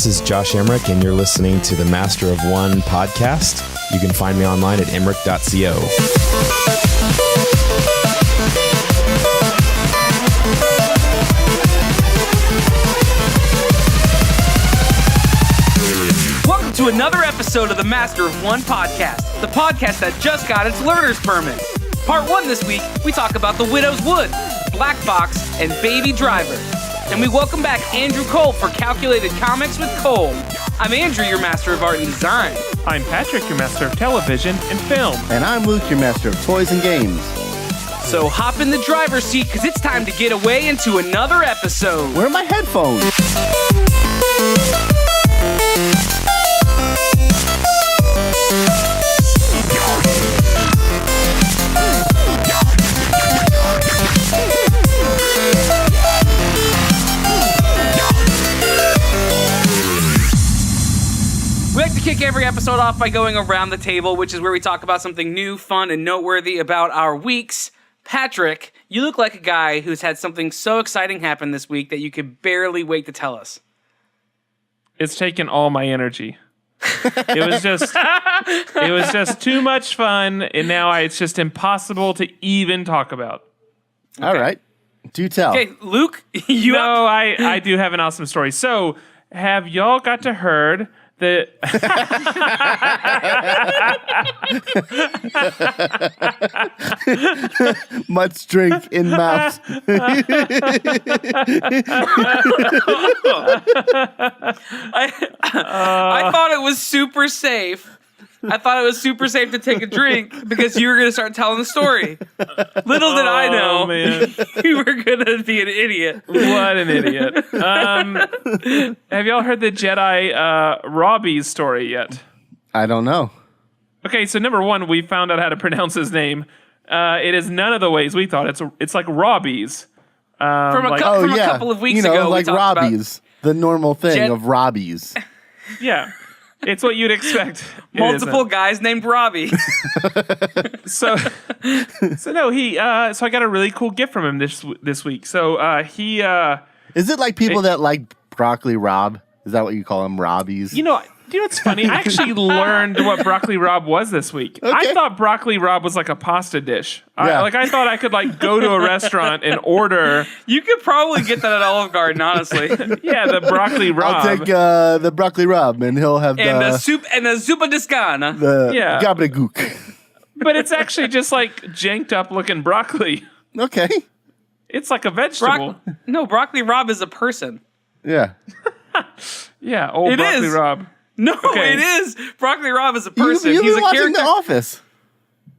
This is Josh Emmerich, and you're listening to the Master of One podcast. You can find me online at emmerich.co. Welcome to another episode of the Master of One podcast, the podcast that just got its learner's permit. Part 1 this week, we talk about the Widow's Wood, Blackbox, and Baby Driver. And we welcome back Andrew Kolb for Calculated Comics with Kolb. I'm Andrew, your Master of Art and Design. I'm Patrick, your Master of Television and Film. And I'm Luke, your Master of Toys and Games. So hop in the driver's seat, because it's time to get away into another episode. Where are my headphones? We like to kick every episode off by going around the table, which is where we talk about something new, fun, and noteworthy about our weeks. Patrick, you look like a guy who's had something so exciting happen this week that you could barely wait to tell us. It's taken all my energy. It was just too much fun, and now it's just impossible to even talk about. Okay. All right. Do tell. Okay, Luke, I do have an awesome story. So, have y'all got to heard the much drink in mouth. I thought it was super safe. I thought it was super safe to take a drink because you were going to start telling the story. Little did I know, man. you were going to be an idiot. What an idiot. Have y'all heard the Jedi Robbie's story yet? I don't know. Okay, so number one, we found out how to pronounce his name. It is none of the ways we thought. It's like Robbie's. From a couple of weeks ago, like we talked Robbie's, the normal thing of Robbie's. Yeah. It's what you'd expect. Multiple guys named Robbie. So I got a really cool gift from him this week. So is it like people that like broccoli Rob? Is that what you call them, Robbies? You know what's funny? I actually learned what broccoli Rob was this week. Okay. I thought broccoli Rob was like a pasta dish. Yeah. I thought I could go to a restaurant and order. You could probably get that at Olive Garden, honestly. Yeah, the broccoli Rob. I'll take the broccoli Rob, and he'll have the soup and the zuppa discana. The Yeah. gobbledygook. But it's actually just janked up looking broccoli. Okay. It's like a vegetable. Broccoli Rob is a person. Yeah. Yeah, old It broccoli is. Rob. No, Okay. It is. Broccoli Rob is a person. You've He's been a watching character. The Office.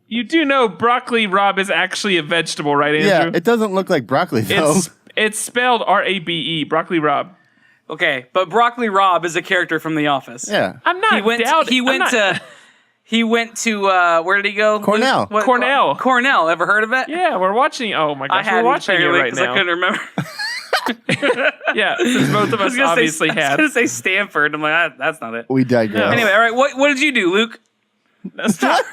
You do know broccoli Rob is actually a vegetable, right, Andrew? Yeah, it doesn't look like broccoli though. It's spelled R-A-B-E, broccoli Rob. Okay, but Broccoli Rob is a character from The Office. Yeah. I'm not He went to where did he go? Cornell. Cornell. Cornell. Ever heard of it? Yeah, we're watching. Oh my gosh, we're watching it right I now. couldn't remember. Yeah, since both of us obviously I was had. going to say Stanford. I'm like, that's not it. We digress. Yeah. Anyway, all right. What did you do, Luke? Stop.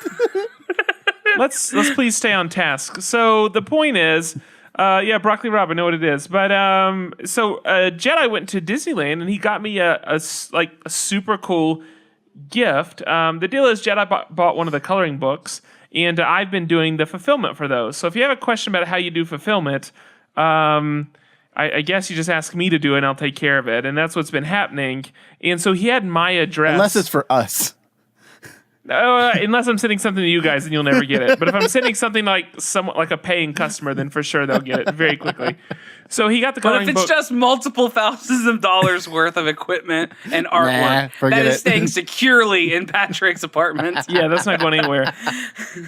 Let's please stay on task. So the point is, broccoli Rob, I know what it is. But Jedi went to Disneyland and he got me a super cool gift. The deal is Jedi bought one of the coloring books, and I've been doing the fulfillment for those. So if you have a question about how you do fulfillment, I guess you just ask me to do it and I'll take care of it. And that's what's been happening. And so he had my address. Unless it's for us. Unless I'm sending something to you guys, then you'll never get it. But if I'm sending something like a paying customer, then for sure they'll get it very quickly. So he got the coloring book. But if it's just multiple thousands of dollars worth of equipment and artwork, that is staying securely in Patrick's apartment. Yeah, that's not going anywhere.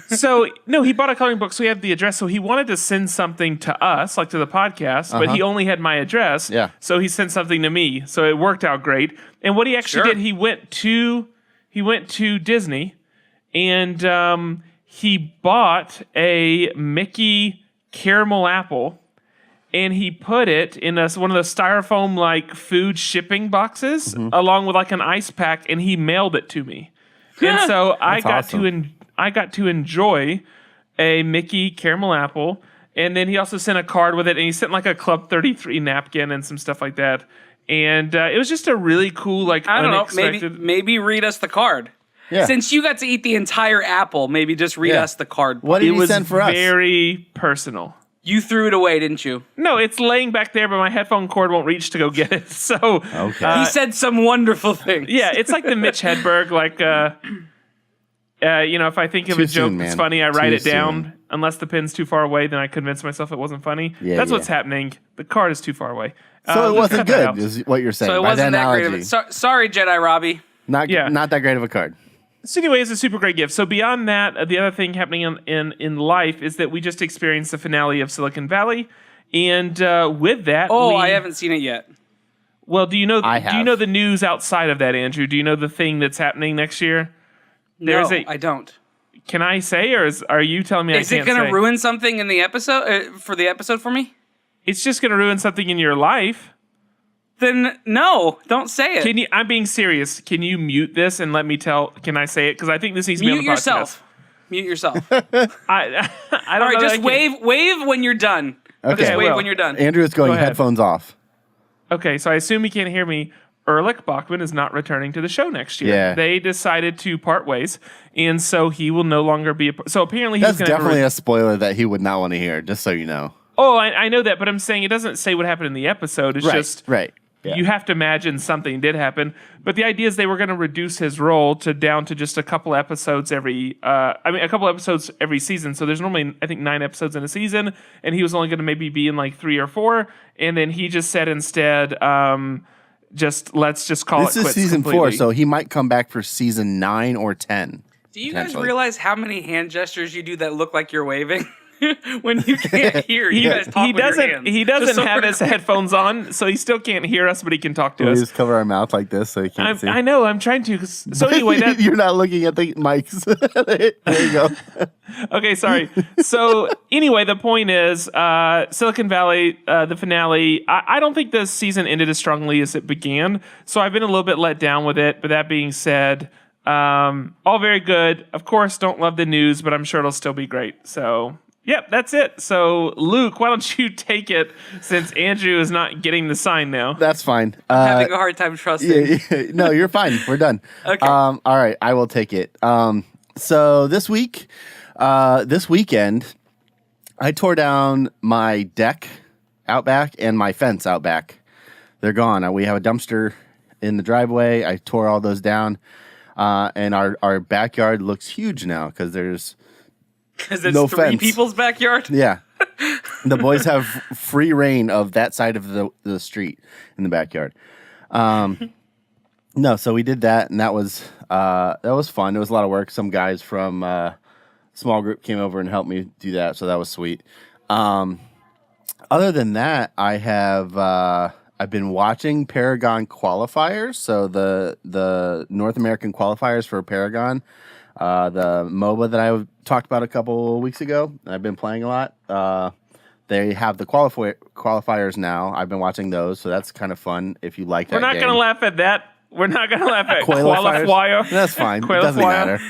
So, no, he bought a coloring book, so he had the address. So he wanted to send something to us, to the podcast, but he only had my address. Yeah. So he sent something to me. So it worked out great. And what he actually did, he went to Disney, and he bought a Mickey caramel apple, and he put it in one of the styrofoam food shipping boxes, along with an ice pack, and he mailed it to me. And so I got to enjoy a Mickey caramel apple, and then he also sent a card with it, and he sent a Club 33 napkin and some stuff like that. And it was just a really cool, like, I don't unexpected... know. Maybe read us the card. Yeah. Since you got to eat the entire apple, maybe just read us the card. What did It he was send for us? very personal. You threw it away, didn't you? No, it's laying back there, but my headphone cord won't reach to go get it. So, Okay. He said some wonderful things. yeah, it's like the Mitch Hedberg, like, if I think of Too a joke soon, that's man. funny, I write Too it down. soon. Unless the pin's too far away, then I convince myself it wasn't funny. Yeah, That's yeah. what's happening. The card is too far away. So it let's wasn't cut that good, out. is what you're saying. So it by wasn't that great of analogy. it. Sorry, Jedi Robbie. Not that great of a card. So anyway, it's a super great gift. So beyond that, the other thing happening in life is that we just experienced the finale of Silicon Valley, and with that, I haven't seen it yet. Well, do you know? I Do you have. know the news outside of that, Andrew? Do you know the thing that's happening next year? No, I don't. Can I say, or are you telling me Is I it can't going say? to ruin something in the episode for the episode for me? It's just going to ruin something in your life. Then no, don't say it. Can you? I'm being serious. Can you mute this and let me tell? Can I say it? Because I think this needs to be on Mute the yourself. Mute yourself. All podcast. I don't right, know. just that I can- wave when you're done. Okay. Just wave well, when you're done. Andrew is going Go ahead. headphones off. Okay, so I assume you can't hear me. Erlich Bachman is not returning to the show next year. Yeah. They decided to part ways, and so he will no longer be. So apparently, he's That's going to definitely a spoiler that he would not want to hear, just so you know. Oh, I know that, but I'm saying it doesn't say what happened in the episode. It's just Right. Yeah. you have to imagine something did happen. But the idea is they were going to reduce his role down to just a couple episodes every. A couple episodes every season. So there's normally I think 9 episodes in a season, and he was only going to maybe be in like 3 or 4. And then he just said instead, let's just call This it is quits season 4, completely. so he might come back for season 9 or 10. Do you guys potentially. realize how many hand gestures you do that look like you're waving? When you can't hear, you guys talk He with your doesn't. hands. He Just doesn't so have we're his clear. headphones on, so he still can't hear us, but he can talk to We us. just cover our mouth like this so he can't see. I know. I'm trying to. So anyway, You're not looking at the mics. There you go. okay, sorry. So anyway, the point is, Silicon Valley, the finale. I don't think the season ended as strongly as it began, so I've been a little bit let down with it. But that being said, all very good. Of course, don't love the news, but I'm sure it'll still be great. So. Yep, that's it. So, Luke, why don't you take it since Andrew is not getting the sign now? That's fine. Having a hard time trusting. No, you're fine. We're done. Okay. All right, I will take it. So this weekend, I tore down my deck out back and my fence out back. They're gone. We have a dumpster in the driveway. I tore all those down, and our backyard looks huge now because there's Because it's no 3 fence. people's backyard. yeah. The boys have free reign of that side of the street in the backyard. No, so we did that, and that was fun. It was a lot of work. Some guys from small group came over and helped me do that, so that was sweet. Other than that, I've been watching Paragon qualifiers. So the North American qualifiers for Paragon, the MOBA that I talked about a couple weeks ago. I've been playing a lot. They have the qualifiers now. I've been watching those, so that's kind of fun. If you like that, We're not going to laugh at that. We're not going to laugh at Qualifiers? qualifier. That's fine. It doesn't Qualifier. matter.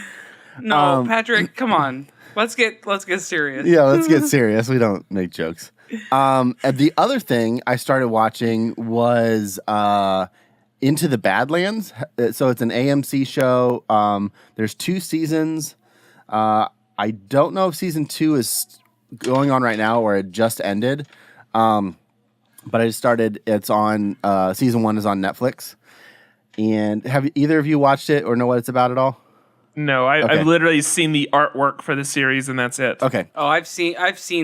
No, Patrick, come on. Let's get serious. Yeah, let's get serious. We don't make jokes. And the other thing I started watching was Into the Badlands. So it's an AMC show. There's 2 seasons. I don't know if season 2 is going on right now or it just ended. But I just started. It's on season 1 is on Netflix. And have either of you watched it or know what it's about at all? No, Okay. I've literally seen the artwork for the series, and that's it. Okay. Oh, I've seen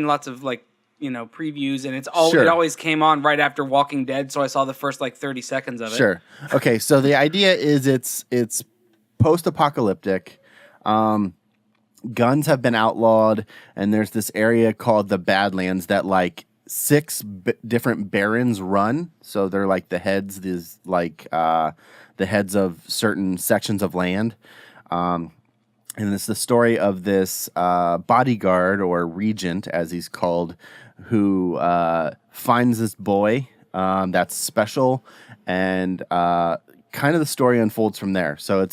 lots of previews, and it Sure. always came on right after Walking Dead, so I saw the first 30 seconds of it. Sure. Okay, so the idea is it's post-apocalyptic. Guns have been outlawed, and there's this area called the Badlands that 6 different barons run. So they're like the heads, the heads of certain sections of land. And it's the story of this bodyguard or regent, as he's called, who finds this boy that's special, and kind of the story unfolds from there. So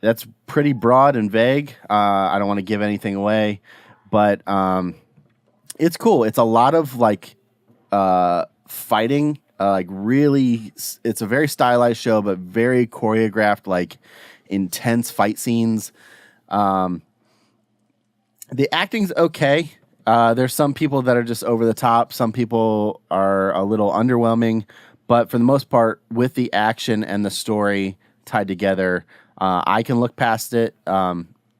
that's pretty broad and vague. I don't want to give anything away, but it's cool. It's a lot of fighting It's a very stylized show, but very choreographed, like intense fight scenes. The acting's okay. There's some people that are just over the top. Some people are a little underwhelming, but for the most part, with the action and the story tied together, I can look past it.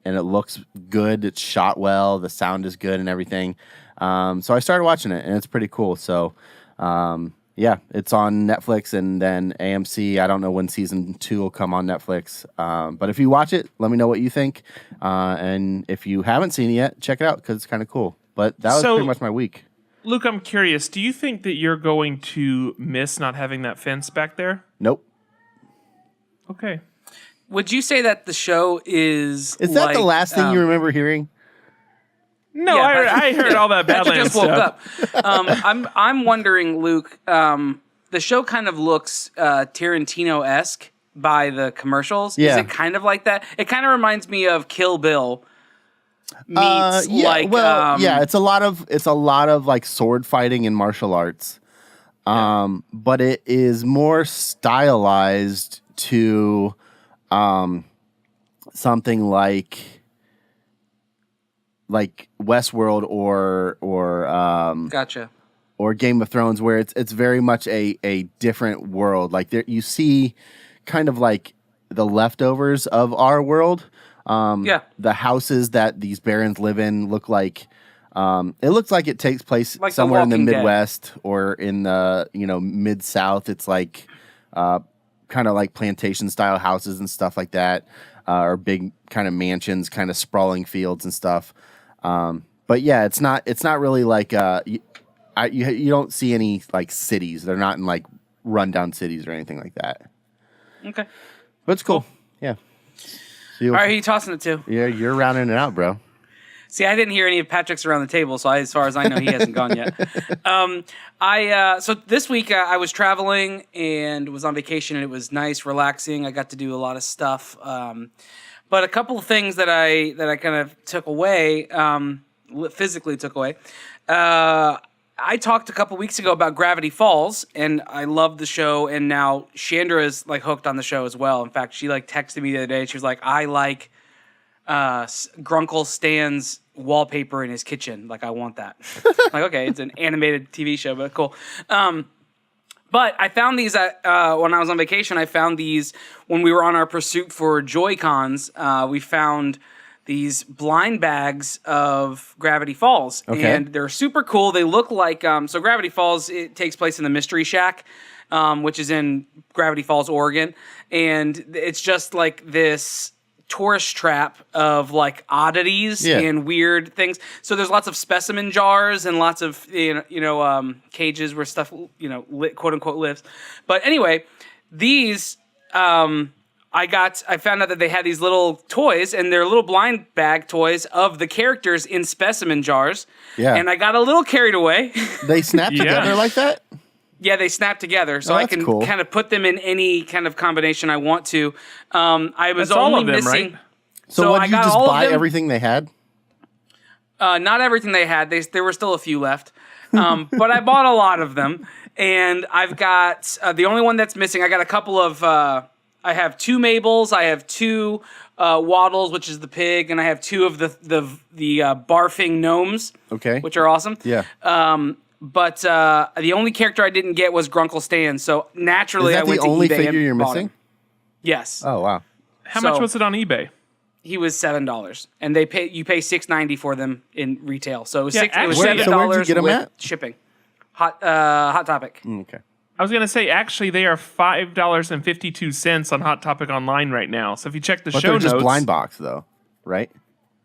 And it looks good. It's shot well. The sound is good and everything. So I started watching it, and it's pretty cool. So, yeah, it's on Netflix and then AMC. I don't know when season 2 will come on Netflix. But if you watch it, let me know what you think. And if you haven't seen it yet, check it out because it's kind of cool. But that was pretty much my week. Luke, I'm curious. Do you think that you're going to miss not having that fence back there? Nope. Okay. Would you say that the show is that the last thing you remember hearing? No, Yeah, I heard all that Badlands just woke stuff. up. I'm wondering, Luke. The show kind of looks Tarantino-esque by the commercials. Yeah. Is it kind of like that? It kind of reminds me of Kill Bill meets it's a lot of like sword fighting and martial arts. But it is more stylized to something like Westworld or Gotcha. or Game of Thrones, where it's very much a different world. Like there you see kind of like the leftovers of our world. The houses that these barons live in look like it looks like it takes place like somewhere in the Walking Dead. Midwest or in the Mid-South. It's like kind of like plantation style houses and stuff like that, or big kind of mansions, kind of sprawling fields and stuff. But yeah, it's not really like you don't see any like cities. They're not in like rundown cities or anything like that. Okay. But it's cool. Yeah. So All right, who are you tossing it to? Yeah, you're rounding it out, bro. See, I didn't hear any of Patrick's around the table, so as far as I know, he hasn't gone yet. So this week I was traveling and was on vacation, and it was nice, relaxing. I got to do a lot of stuff, but a couple of things that I kind of took away, physically took away. I talked a couple weeks ago about Gravity Falls, and I loved the show. And now Chandra is like hooked on the show as well. In fact, she like texted me the other day. She was like, "I like Grunkle Stan's wallpaper in his kitchen. Like, I want that." Like, okay, it's an animated TV show, but cool. But I found these when I was on vacation. I found these when we were on our pursuit for Joy-Cons. We found these blind bags of Gravity Falls, and they're super cool. They look like so Gravity Falls. It takes place in the Mystery Shack, which is in Gravity Falls, Oregon, and it's just like this tourist trap of like oddities and weird things. So there's lots of specimen jars and lots of cages where stuff quote unquote lives. But anyway, these I found out that they had these little toys, and they're little blind bag toys of the characters in specimen jars. Yeah. And I got a little carried away. They snap together like that? Yeah, they snap together, so I can kind of put them in any kind of combination I want to. I was only missing. Right? So what, did you just buy everything they had? Not everything they had. There were still a few left, but I bought a lot of them, and I've got the only one that's missing. I got a couple of. I have 2 Mabels. I have 2 Waddles, which is the pig, and I have 2 of the barfing gnomes. Okay, which are awesome. Yeah. But the only character I didn't get was Grunkle Stan. So naturally, I went to eBay. Is that the only figure you're missing? Yes. Oh wow. How much was it on eBay? He was $7, and you pay $6.90 for them in retail. So it was $7 so where'd you get them with at? Shipping. Hot Topic. Okay. I was gonna say actually they are $5.52 on Hot Topic online right now. So if you check the show they're notes, just blind box though, right?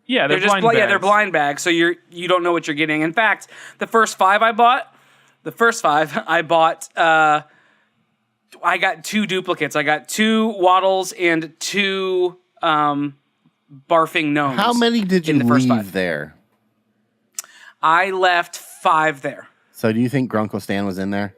Yeah, they're just blind bags. Yeah, they're blind bags, so you don't know what you're getting. In fact, the first 5 I bought, I got 2 duplicates. I got 2 Waddles and 2 barfing gnomes. How many did you leave there? I left 5 there. So do you think Grunkle Stan was in there?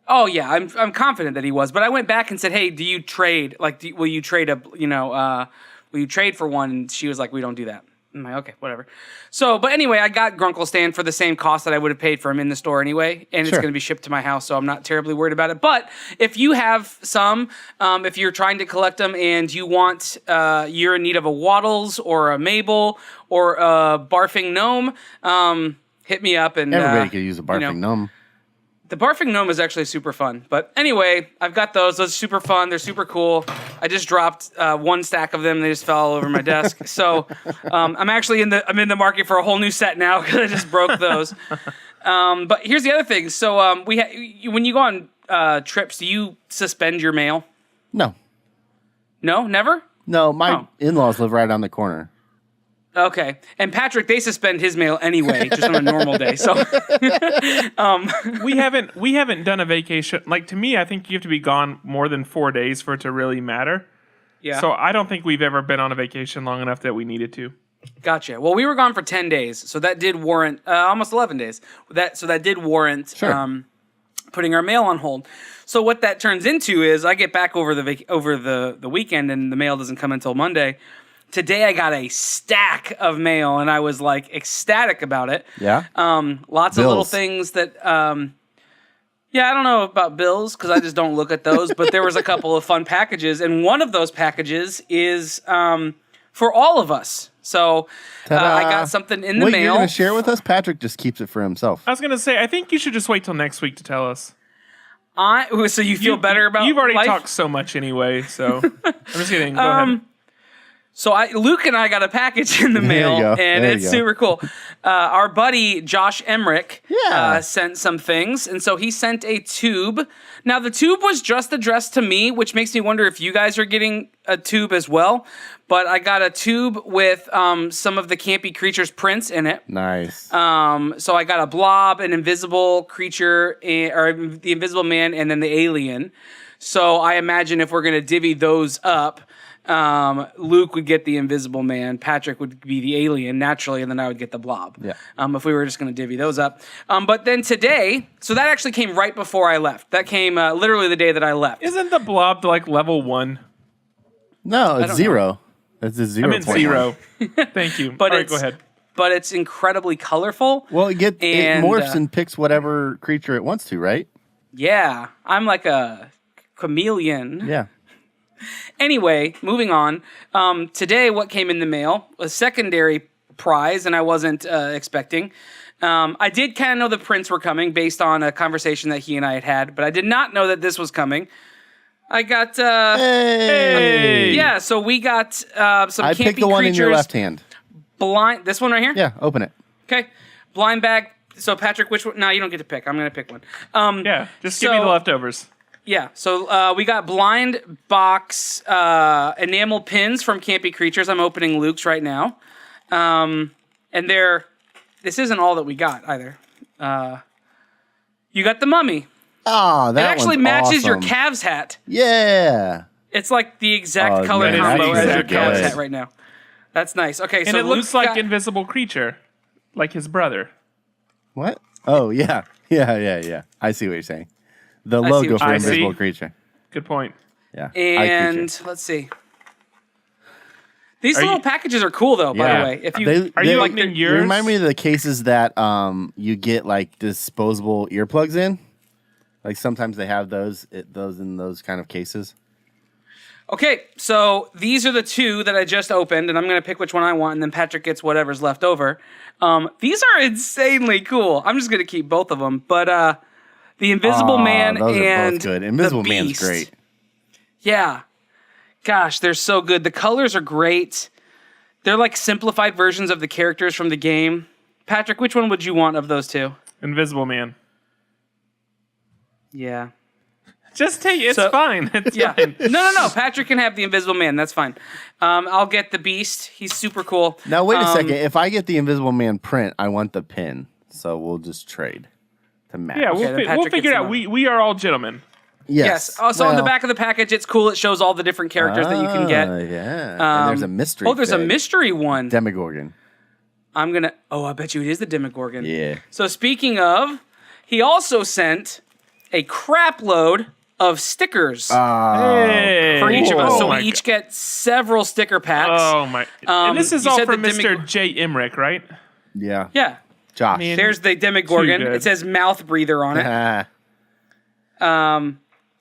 Oh yeah, I'm confident that he was. But I went back and said, "Hey, do you trade? Like, will you trade will you trade for one?" And she was like, "We don't do that." Okay, whatever. So, but anyway, I got Grunkle Stand for the same cost that I would have paid for him in the store anyway, and it's Sure. going to be shipped to my house, so I'm not terribly worried about it. But if you have some, if you're trying to collect them and you want, you're in need of a Waddles or a Mabel or a Barfing Gnome, hit me up. And Everybody could use a barfing gnome. The Barfing Gnome is actually super fun. But anyway, I've got those. Those are super fun. They're super cool. I just dropped one stack of them. They just fell all over my desk. So I'm actually in the market for a whole new set now because I just broke those. But here's the other thing. So when you go on trips, do you suspend your mail? No. No? Never? No, my in-laws live right on the corner. Okay. And Patrick, they suspend his mail anyway, just on a normal day. So we haven't done a vacation. Like, to me, I think you have to be gone more than 4 days for it to really matter. yeah. So I don't think we've ever been on a vacation long enough that we needed to. Gotcha. Well, we were gone for 10 days, so that did warrant almost 11 days. That did warrant Sure. putting our mail on hold. So what that turns into is I get back over the weekend and the mail doesn't come until Monday. Today I got a stack of mail and I was like ecstatic about it. Yeah? Lots of little Bills. things that yeah, I don't know about bills because I just don't look at those, but there was a couple of fun packages, and one of those packages is for all of us. So I got something in the Wait, mail. you're going to share it with us? Patrick just keeps it for himself. I was going to say, I think you should just wait till next week to tell us. So you feel better about You've already life? talked so much anyway, so I'm just kidding. Go ahead. So Luke and I got a package in the There mail, you go. and There you it's go. super cool. Our buddy Josh Emmerich Yeah. sent some things, and so he sent a tube. Now, the tube was just addressed to me, which makes me wonder if you guys are getting a tube as well. But I got a tube with some of the Campy Creatures prints in it. Nice. So I got a blob, an invisible creature, or the invisible man, and then the alien. So I imagine if we're going to divvy those up, Luke would get the invisible man, Patrick would be the alien naturally, and then I would get the blob. Yeah. If we were just going to divvy those up. But then today, so that actually came right before I left. That came literally the day that I left. Isn't the blob to like level 1? No, it's don't 0. It's a 0. I'm in 0. Thank you. But All right, it's- go ahead. But it's incredibly colorful. Well, it And, morphs and picks whatever creature it wants to, right? Yeah, I'm like a chameleon. Yeah. Anyway, moving on. Today, what came in the mail? A secondary prize, and I wasn't expecting. I did kind of know the prints were coming based on a conversation that he and I had, but I did not know that this was coming. I got... Hey. yeah, so we got some I Campy picked the one in your Creatures left hand. blind... This one right here? Yeah, open it. Okay. Blind bag. So, Patrick, which one? No, you don't get to pick. I'm going to pick one. Yeah, just give me the leftovers. Yeah, so we got blind box enamel pins from Campy Creatures. I'm opening Luke's right now. And this isn't all that we got either. You got the mummy. Oh, that It actually one's matches your awesome. Cavs hat. Yeah. It's like the exact Oh, color man, combo that's as your exactly Cavs good. hat right now. That's nice. Okay, And so it looks Luke's like got- invisible creature, like his brother. What? Oh, yeah. Yeah. I see what you're saying. The I see logo what for you're Invisible saying. Creature. Good point. Yeah. And let's see. These Are little you- packages are cool, though. By the way, if you Are you opening they yours? remind me of the cases that you get like disposable earplugs in. Like sometimes they have those in those kind of cases. Okay, so these are the two that I just opened, and I'm going to pick which one I want, and then Patrick gets whatever's left over. These are insanely cool. I'm just going to keep both of them. But the Invisible Man those and are both good. Invisible the Man's Beast. great. Yeah. Gosh, they're so good. The colors are great. They're like simplified versions of the characters from the game. Patrick, which one would you want of those two? Invisible Man. Yeah. Just take it. It's So- fine. It's Yeah. fine. No. Patrick can have the Invisible Man. That's fine. I'll get the Beast. He's super cool. Now wait a second. If I get the Invisible Man print, I want the pin. So we'll just trade to match. Yeah, then we'll Patrick figure it gets out. the We are all gentlemen. Yes. Also, on the Well, back of the package, it's cool. It shows all the different characters that you can get. Yeah. And there's a mystery. Oh, there's a fig. mystery one. Demogorgon. I'm going to... Oh, I bet you it is the Demogorgon. Yeah. So speaking of, he also sent a crap load of stickers Hey. for each of us. Oh So we my each get several sticker packs. Oh my! And this is you all said from the Mr. J. Emmerich, right? Yeah. Yeah. Josh. Man. There's the Demogorgon. Too good. It says mouth breather on it.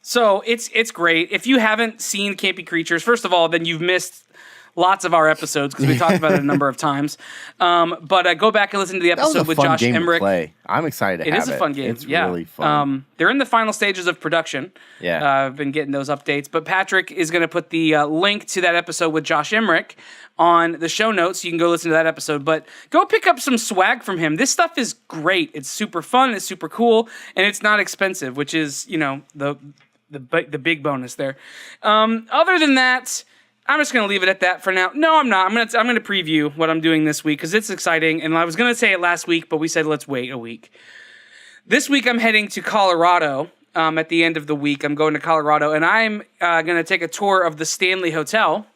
So it's great. If you haven't seen Campy Creatures, first of all, then you've missed lots of our episodes because we talked about it a number of times. But go back and listen to the That was episode a with fun Josh game Emmerich. to play. I'm excited to It have is a fun game. It's yeah. really fun. They're in the final stages of production. Yeah. I've been getting those updates. But Patrick is going to put the link to that episode with Josh Emmerich on the show notes. So you can go listen to that episode. But go pick up some swag from him. This stuff is great. It's super fun. It's super cool. And it's not expensive, which is, the big bonus there. Other than that, I'm just going to leave it at that for now. No, I'm not. I'm going to preview what I'm doing this week because it's exciting. And I was going to say it last week, but we said let's wait a week. This week I'm heading to Colorado. At the end of the week, I'm going to Colorado, and I'm going to take a tour of the Stanley Hotel,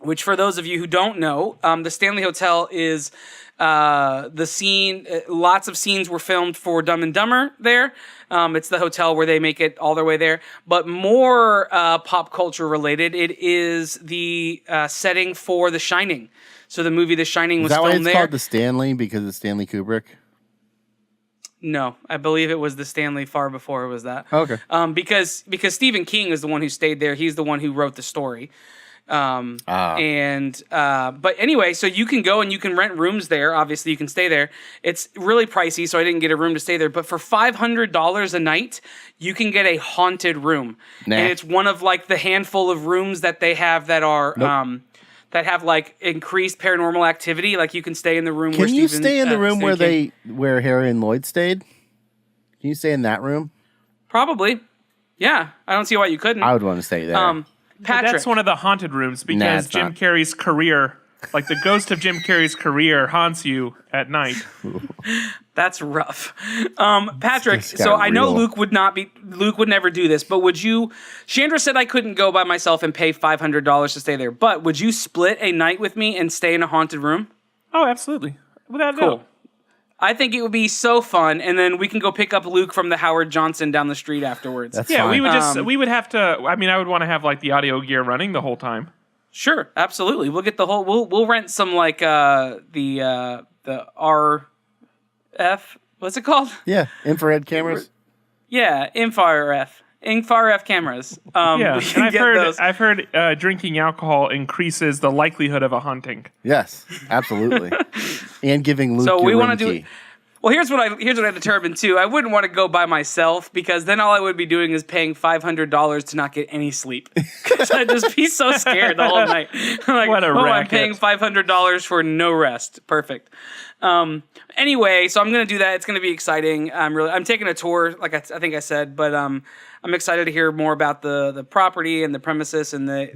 which for those of you who don't know, the Stanley Hotel is the scene. Lots of scenes were filmed for Dumb and Dumber there. It's the hotel where they make it all their way there. But more pop culture related, it is the setting for The Shining. So the movie The Shining was Is that why filmed it's there. called the Stanley because it's Stanley Kubrick? No, I believe it was the Stanley far before it was that. Okay. Because Stephen King is the one who stayed there. He's the one who wrote the story. But anyway, so you can go and you can rent rooms there. Obviously, you can stay there. It's really pricey, so I didn't get a room to stay there. But for $500 a night, you can get a haunted room, Nah. and it's one of like the handful of rooms that they have that are that have like increased paranormal activity. Like you can stay in the room. Can where you Stephen, stay in the room Stephen where King- where Harry and Lloyd stayed? Can you stay in that room? Probably, yeah. I don't see why you couldn't. I would want to stay there. Patrick, That's one of the haunted rooms Nah, because it's Jim not. Carrey's career, like the ghost of Jim Carrey's career, haunts you at night. that's rough. Patrick, This got so I know real. Luke would never do this, but would you, Chandra said I couldn't go by myself and pay $500 to stay there, but would you split a night with me and stay in a haunted room? Oh, absolutely, without a Cool. doubt. I think it would be so fun, and then we can go pick up Luke from the Howard Johnson down the street afterwards. That's Yeah, fine. we would have to. I mean, I would want to have like the audio gear running the whole time. Sure, absolutely. We'll get the whole. We'll rent some like the RF. What's it called? Yeah, infrared cameras. Yeah, infrared cameras. Yeah, we can and get those. I've heard drinking alcohol increases the likelihood of a haunting. Yes, absolutely. And giving Luke So your we room want to do. key. Well, here's what I determined too. I wouldn't want to go by myself because then all I would be doing is paying $500 to not get any sleep. Because I'd just be so scared the whole night. Like, What a I'm racket. paying $500 for no rest. Perfect. Anyway, so I'm gonna do that. It's gonna be exciting. I'm taking a tour, like I think I said, but I'm excited to hear more about the property and the premises and the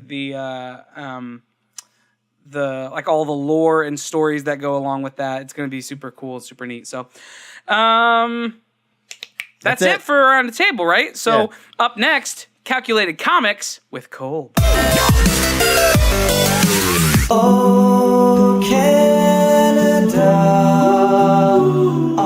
like all the lore and stories that go along with that. It's going to be super cool, super neat. So, that's it for Around the Table, right? So Up next, Calculated Comics with Kolb.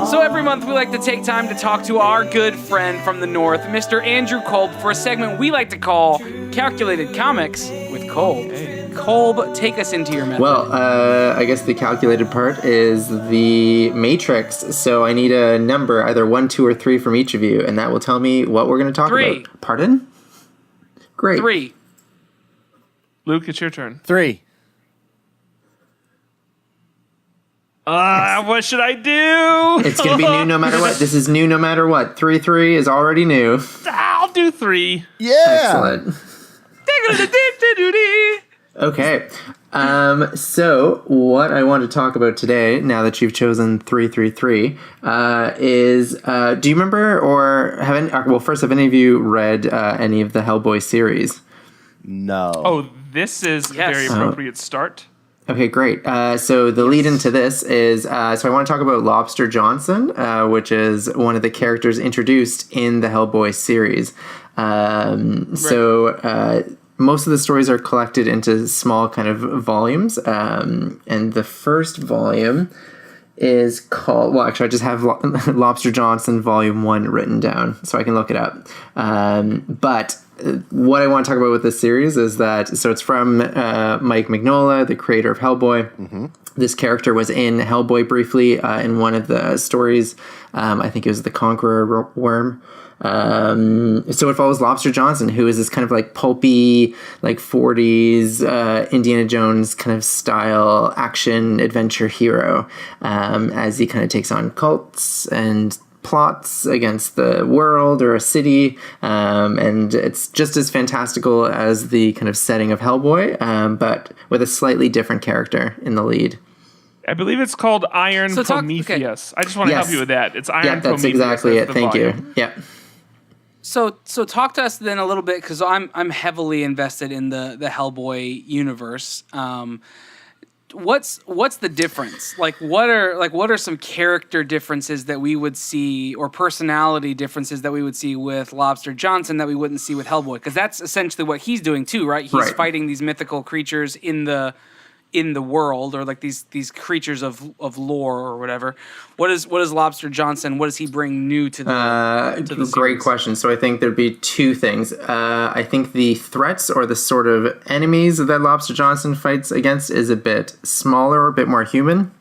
So every month we like to take time to talk to our good friend from the north, Mr. Andrew Kolb, for a segment we like to call Calculated Comics with Kolb. Kolb, take us into your method. Well, I guess the calculated part is the matrix. So I need a number, either 1, 2, or 3 from each of you, and that will tell me what we're going to talk 3. about. Pardon? Great. 3. Luke, it's your turn. 3. What should I do? It's going to be new no matter what. This is new no matter what. 3, 3 is already new. I'll do 3. Yeah. Excellent. Okay. So what I want to talk about today, now that you've chosen 333, is do you remember or have any? Well, first, have any of you read any of the Hellboy series? No. Oh, this is Yes. a very appropriate start. Okay, great. So the lead into this is, so I want to talk about Lobster Johnson, which is one of the characters introduced in the Hellboy series. So most of the stories are collected into small kind of volumes. And the first volume is called, well, actually, I just have Lobster Johnson Volume 1 written down, so I can look it up. But what I want to talk about with this series is that, so it's from Mike Mignola, the creator of Hellboy. Mm-hmm. This character was in Hellboy briefly in one of the stories. I think it was The Conqueror Worm. So it follows Lobster Johnson, who is this kind of like pulpy, like 40s Indiana Jones kind of style action adventure hero, as he kind of takes on cults and plots against the world or a city, and it's just as fantastical as the kind of setting of Hellboy, but with a slightly different character in the lead. I believe it's called Iron Prometheus. I just want to help you with that. It's Iron Prometheus. Yeah, that's exactly it. Thank you. Yeah. So talk to us then a little bit, because I'm heavily invested in the Hellboy universe. What's the difference? What are some character differences that we would see, or personality differences that we would see with Lobster Johnson that we wouldn't see with Hellboy? Because that's essentially what he's doing too, right? He's fighting these mythical creatures in the world, or like these creatures of lore or whatever. What is Lobster Johnson? What does he bring new to the great question. So I think there'd be two things. I think the threats or the sort of enemies that Lobster Johnson fights against is a bit smaller, a bit more human.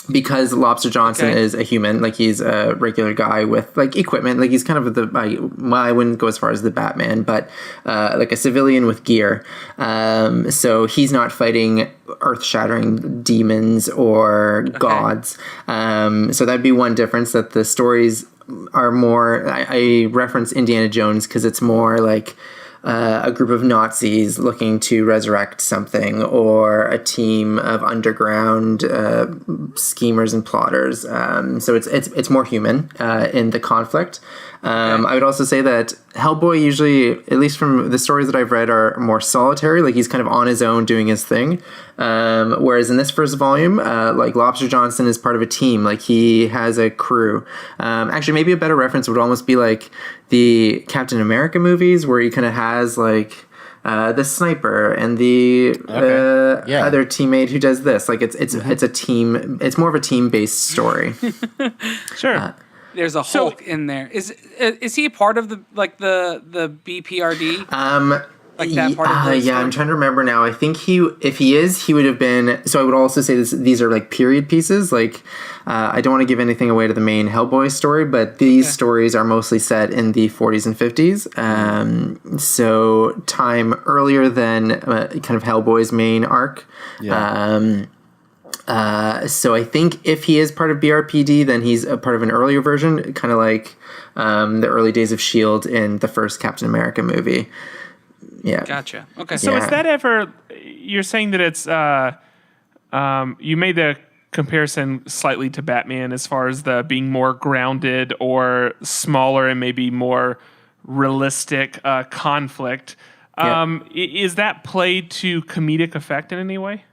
Because Lobster Johnson is a human, like he's a regular guy with like equipment, like he's kind of I wouldn't go as far as the Batman, but like a civilian with gear. So he's not fighting earth-shattering demons or gods. So that'd be one difference, that the stories are more. I reference Indiana Jones because it's more like a group of Nazis looking to resurrect something, or a team of underground schemers and plotters. So it's more human in the conflict. I would also say that Hellboy usually, at least from the stories that I've read, are more solitary. Like he's kind of on his own doing his thing. Whereas in this first volume, like Lobster Johnson is part of a team. Like he has a crew. Actually, maybe a better reference would almost be like the Captain America movies, where he kind of has like the sniper and the other teammate who does this. Like it's a team. It's more of a team-based story. Sure. There's a Hulk in there. Is he part of the BPRD? Like that part of the story? I'm trying to remember now. I think if he is, he would have been. So I would also say these are like period pieces. Like I don't want to give anything away to the main Hellboy story, but these stories are mostly set in the 40s and 50s. So time earlier than kind of Hellboy's main arc. Yeah. So I think if he is part of BRPD, then he's a part of an earlier version, kind of like the early days of S.H.I.E.L.D. in the first Captain America movie. Yeah. Gotcha. Okay. So is that ever, you're saying that it's, you made the comparison slightly to Batman as far as the being more grounded or smaller and maybe more realistic conflict. Is that played to comedic effect in any way?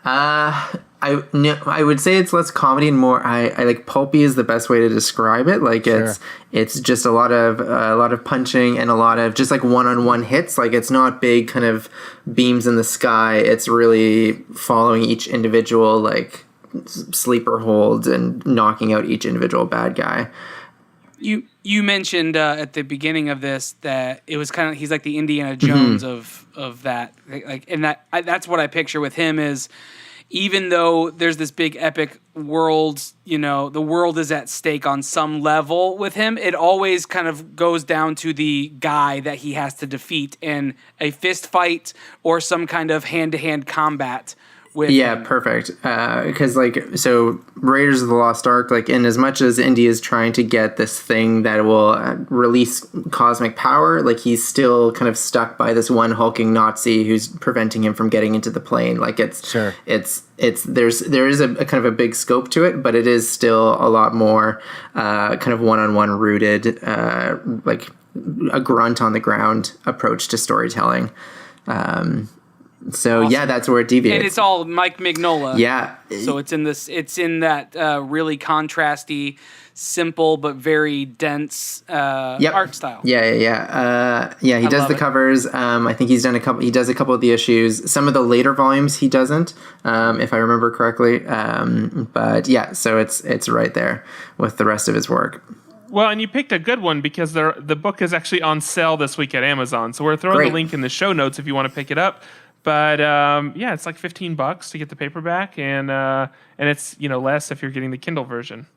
I would say it's less comedy and more. I like pulpy is the best way to describe it. Like it's just a lot of punching and a lot of just like one-on-one hits. Like it's not big kind of beams in the sky. It's really following each individual like sleeper holds and knocking out each individual bad guy. You mentioned at the beginning of this that it was kind of, he's like the Indiana Jones of that, like, and that's what I picture with him is, even though there's this big epic world, the world is at stake on some level with him, it always kind of goes down to the guy that he has to defeat in a fist fight or some kind of hand-to-hand combat. Perfect. Because so Raiders of the Lost Ark, like in as much as Indy is trying to get this thing that will release cosmic power, like he's still kind of stuck by this one hulking Nazi who's preventing him from getting into the plane. Like there is a kind of a big scope to it, but it is still a lot more kind of one-on-one rooted, like a grunt on the ground approach to storytelling. So yeah, that's where it deviates. And it's all Mike Mignola. Yeah. So it's in this. It's in that really contrasty, simple but very dense art style. Yeah. He does love the it. covers. I think he's done a couple. He does a couple of the issues. Some of the later volumes he doesn't, if I remember correctly. But yeah, so it's right there with the rest of his work. Well, and you picked a good one because the book is actually on sale this week at Amazon. So we're throwing Great. the link in the show notes if you want to pick it up. But yeah, it's like $15 to get the paperback, and it's less if you're getting the Kindle version.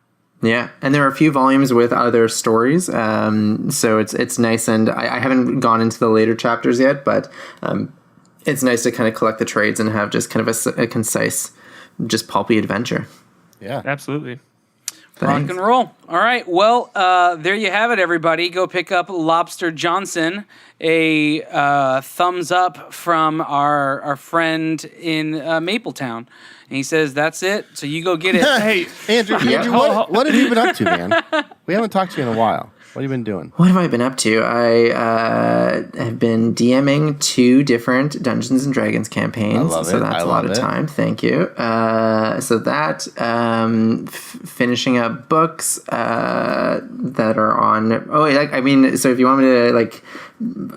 Yeah, and there are a few volumes with other stories, so it's nice. And I haven't gone into the later chapters yet, but it's nice to kind of collect the trades and have just kind of a concise, just pulpy adventure. Yeah. Absolutely. Rock and roll. All right. Well, there you have it, everybody. Go pick up Lobster Johnson. A thumbs up from our friend in Mapletown. And he says, that's it. So you go get it. Hey, Andrew, what have you been up to, man? We haven't talked to you in a while. What have you been doing? What have I been up to? I have been DMing 2 different Dungeons and Dragons campaigns. I love so it. that's I a lot love of it. time. Thank you. So that finishing up books that are on. So if you want me to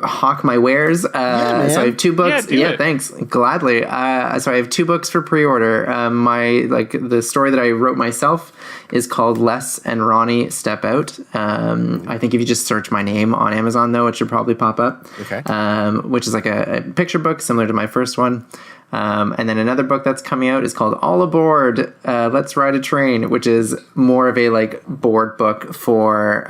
hawk my wares, so I have 2 books. Yeah, Thanks, gladly. So I have 2 books for pre-order. The story that I wrote myself is called Les and Ronnie Step Out. I think if you just search my name on Amazon, though, it should probably pop up. Okay. Which is like a picture book similar to my first one. And then another book that's coming out is called All Aboard, Let's Ride a Train, which is more of a board book for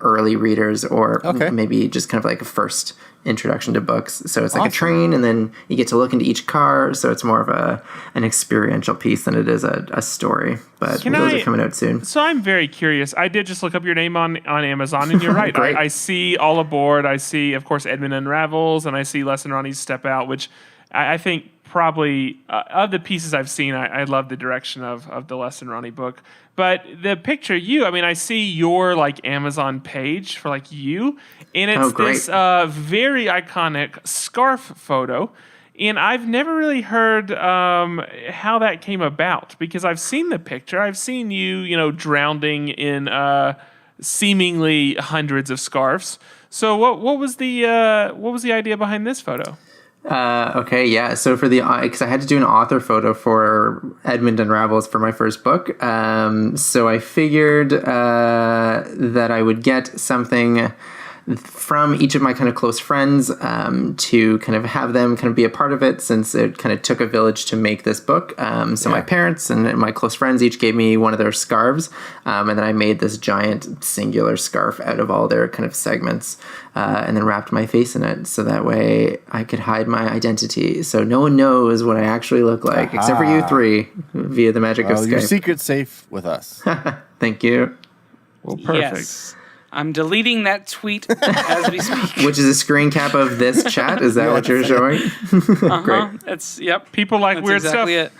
early readers or maybe just kind of like a first introduction to books. So it's like a train, and then you get to look into each car. So it's more of an experiential piece than it is a story. But those are coming out soon. So I'm very curious. I did just look up your name on Amazon, and you're right. Great. I see All Aboard. I see, of course, Edmund Unravels, and I see Les and Ronnie's Step Out, which I think probably of the pieces I've seen, I love the direction of the Les and Ronnie book. But the picture I see your Amazon page for you, and it's this very iconic scarf photo. And I've never really heard how that came about, because I've seen the picture. I've seen you, drowning in seemingly hundreds of scarves. So what was the idea behind this photo? So for because I had to do an author photo for Edmund Unravels for my first book. So I figured that I would get something from each of my kind of close friends to kind of have them kind of be a part of it, since it kind of took a village to make this book. My parents and my close friends each gave me one of their scarves, and then I made this giant singular scarf out of all their kind of segments, and then wrapped my face in it, so that way I could hide my identity, so no one knows what I actually look like, except for you 3 via the magic of Skype. Your secret's safe with us. Thank you. Well, perfect. Yes. I'm deleting that tweet as we speak. Which is a screen cap of this chat. Is that what you're showing? Great. That's People like That's weird exactly stuff.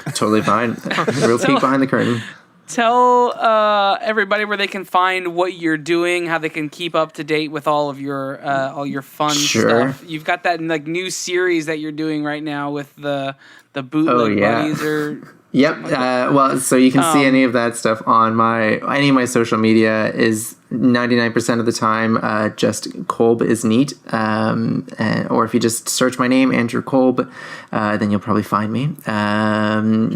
It. Totally fine. Real peek behind the curtain. Tell everybody where they can find what you're doing, how they can keep up to date with all your fun stuff. You've got that new series that you're doing right now with the bootleg buddies or. Yep. So you can see any of that stuff on any of my social media is 99% of the time just Kolb is neat. Or if you just search my name, Andrew Kolb, then you'll probably find me. And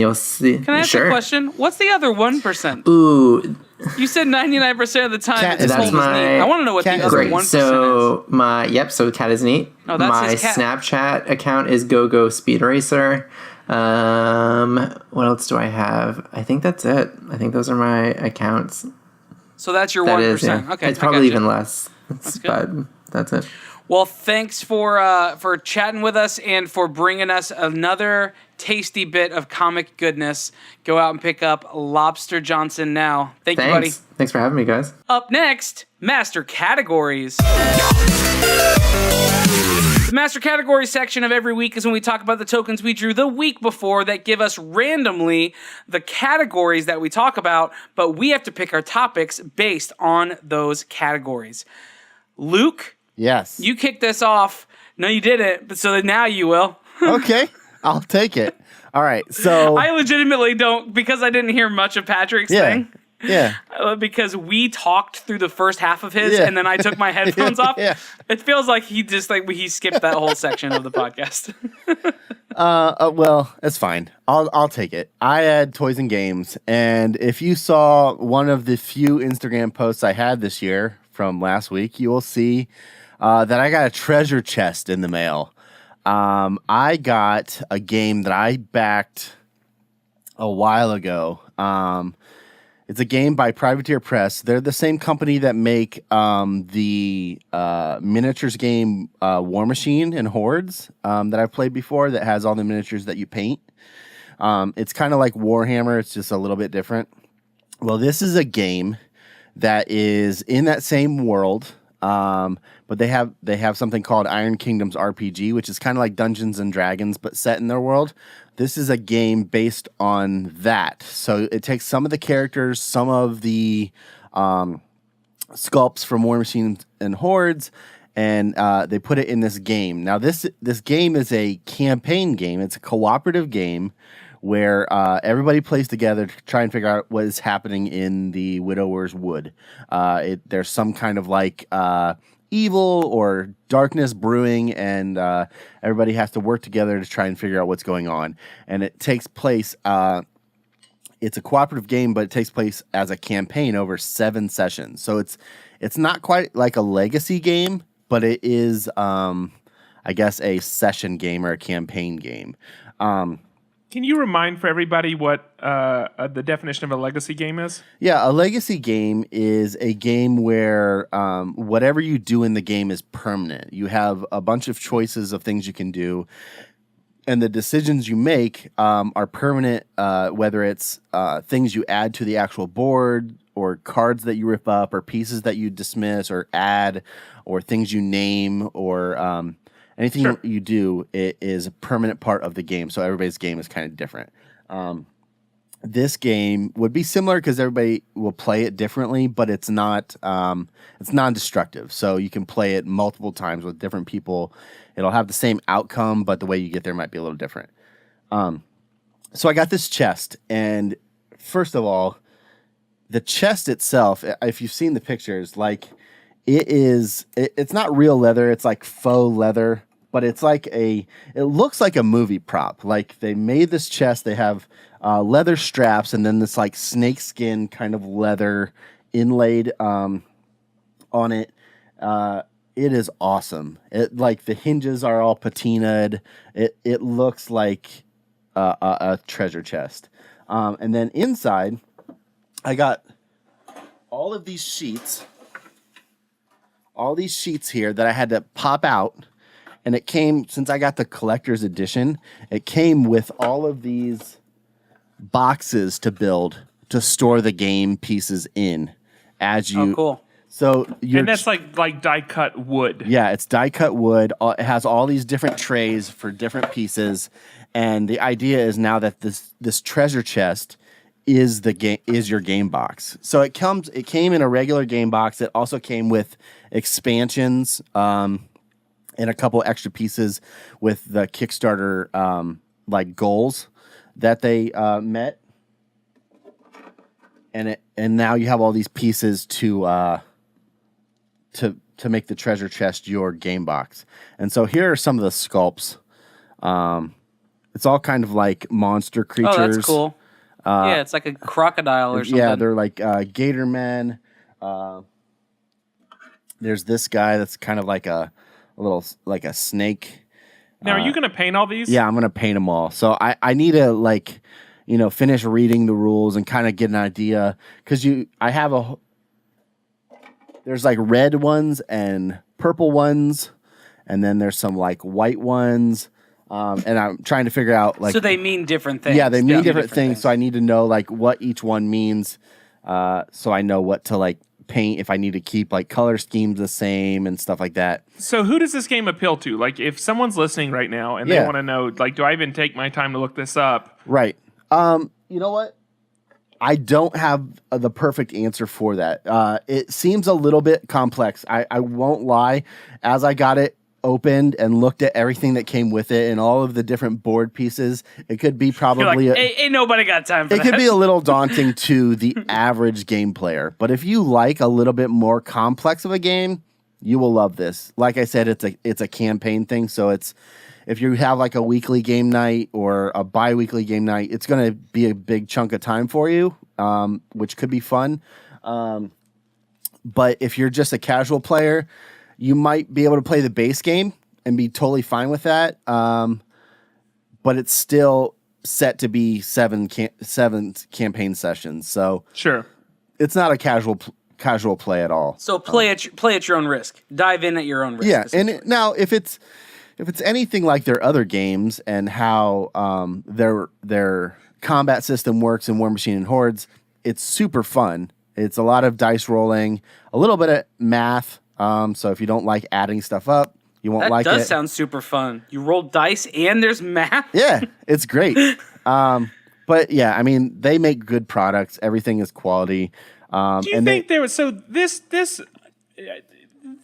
you'll see. Can I ask a question? What's the other 1%? Ooh. You said 99% of the time. Cat It's is Kolb is neat. I want to know what the other 1% is. So Cat is neat. Oh, that's my his cat. Snapchat account is GoGo Speed Racer. What else do I have? I think that's it. I think those are my accounts. So that's your That 1%. is, yeah. Okay, It's probably even less. less. But that's it. Well, thanks for chatting with us and for bringing us another tasty bit of comic goodness. Go out and pick up Lobster Johnson now. Thank you, buddy. Thanks for having me, guys. Up next, Master Categories. The Master Categories section of every week is when we talk about the tokens we drew the week before that give us randomly the categories that we talk about, but we have to pick our topics based on those categories. Luke? Yes. You kicked this off. No, you didn't, but so now you will. Okay, I'll take it. All right, so I legitimately don't, because I didn't hear much of Patrick's thing. Yeah. Because we talked through the first half of his, and then I took my headphones off. Yeah. It feels like he skipped that whole section of the podcast. Well, it's fine. I'll take it. I had toys and games, and if you saw one of the few Instagram posts I had this year from last week, you will see that I got a treasure chest in the mail. I got a game that I backed a while ago. It's a game by Privateer Press. They're the same company that make the miniatures game War Machine and Hordes that I've played before, that has all the miniatures that you paint. It's kind of like Warhammer. It's just a little bit different. Well, this is a game that is in that same world, but they have something called Iron Kingdoms RPG, which is kind of like Dungeons and Dragons, but set in their world. This is a game based on that. So it takes some of the characters, some of the sculpts from War Machine and Hordes, and they put it in this game. Now, this game is a campaign game. It's a cooperative game where everybody plays together to try and figure out what is happening in the Widower's Wood. There's some kind of like evil or darkness brewing, and everybody has to work together to try and figure out what's going on. And it takes place, it's a cooperative game, but it takes place as a campaign over 7 sessions. So it's not quite like a legacy game, but it is, I guess, a session game or a campaign game. Can you remind for everybody what the definition of a legacy game is? Yeah, a legacy game is a game where whatever you do in the game is permanent. You have a bunch of choices of things you can do, and the decisions you make are permanent, whether it's things you add to the actual board, or cards that you rip up, or pieces that you dismiss or add, or things you name, or anything you do, it is a permanent part of the game. So everybody's game is kind of different. This game would be similar because everybody will play it differently, but it's not. It's non-destructive, so you can play it multiple times with different people. It'll have the same outcome, but the way you get there might be a little different. So I got this chest, and first of all, the chest itself, if you've seen the pictures, like it's not real leather. It's like faux leather. But it looks like a movie prop. Like they made this chest. They have leather straps and then this like snakeskin kind of leather inlaid on it. It is awesome. Like the hinges are all patinaed. It looks like a treasure chest. And then inside, I got all of these sheets. All these sheets here that I had to pop out. And it came, since I got the collector's edition, it came with all of these boxes to build to store the game pieces in as you. Oh, cool. So and that's like die cut wood. Yeah, it's die cut wood. It has all these different trays for different pieces, and the idea is now that this treasure chest is your game box. So it came in a regular game box. It also came with expansions. And a couple extra pieces with the Kickstarter like goals that they met, and now you have all these pieces to make the treasure chest your game box. And so here are some of the sculpts. It's all kind of like monster creatures. Oh, that's cool. Yeah, it's like a crocodile or something. Yeah, they're like gator men. There's this guy that's kind of like a little like a snake. Now, are you going to paint all these? Yeah, I'm going to paint them all. So I need to finish reading the rules and kind of get an idea, because there's like red ones and purple ones, and then there's some like white ones, and I'm trying to figure out like. So they mean different things. Yeah, they mean different things. So I need to know like what each one means, so I know what to like paint, if I need to keep like color schemes the same and stuff like that. So who does this game appeal to? Like if someone's listening right now and they want to know, like, do I even take my time to look this up? Right. You know what? I don't have the perfect answer for that. It seems a little bit complex. I won't lie. As I got it opened and looked at everything that came with it and all of the different board pieces, it could be probably You're like, ain't nobody got time for it that. could be a little daunting to the average game player. But if you like a little bit more complex of a game, you will love this. Like I said, it's a campaign thing, so it's if you have like a weekly game night or a bi-weekly game night, it's going to be a big chunk of time for you, which could be fun. But if you're just a casual player, you might be able to play the base game and be totally fine with that. But it's still set to be seven campaign sessions, so Sure. it's not a casual play at all. So play at your own risk. Dive in at your own risk. Yeah, and now if it's anything like their other games and how their combat system works in War Machine and Hordes, it's super fun. It's a lot of dice rolling, a little bit of math. So if you don't like adding stuff up, you won't like it. That does sound super fun. You roll dice and there's math. Yeah, it's great. But yeah, I mean, they make good products. Everything is quality. Do you think there was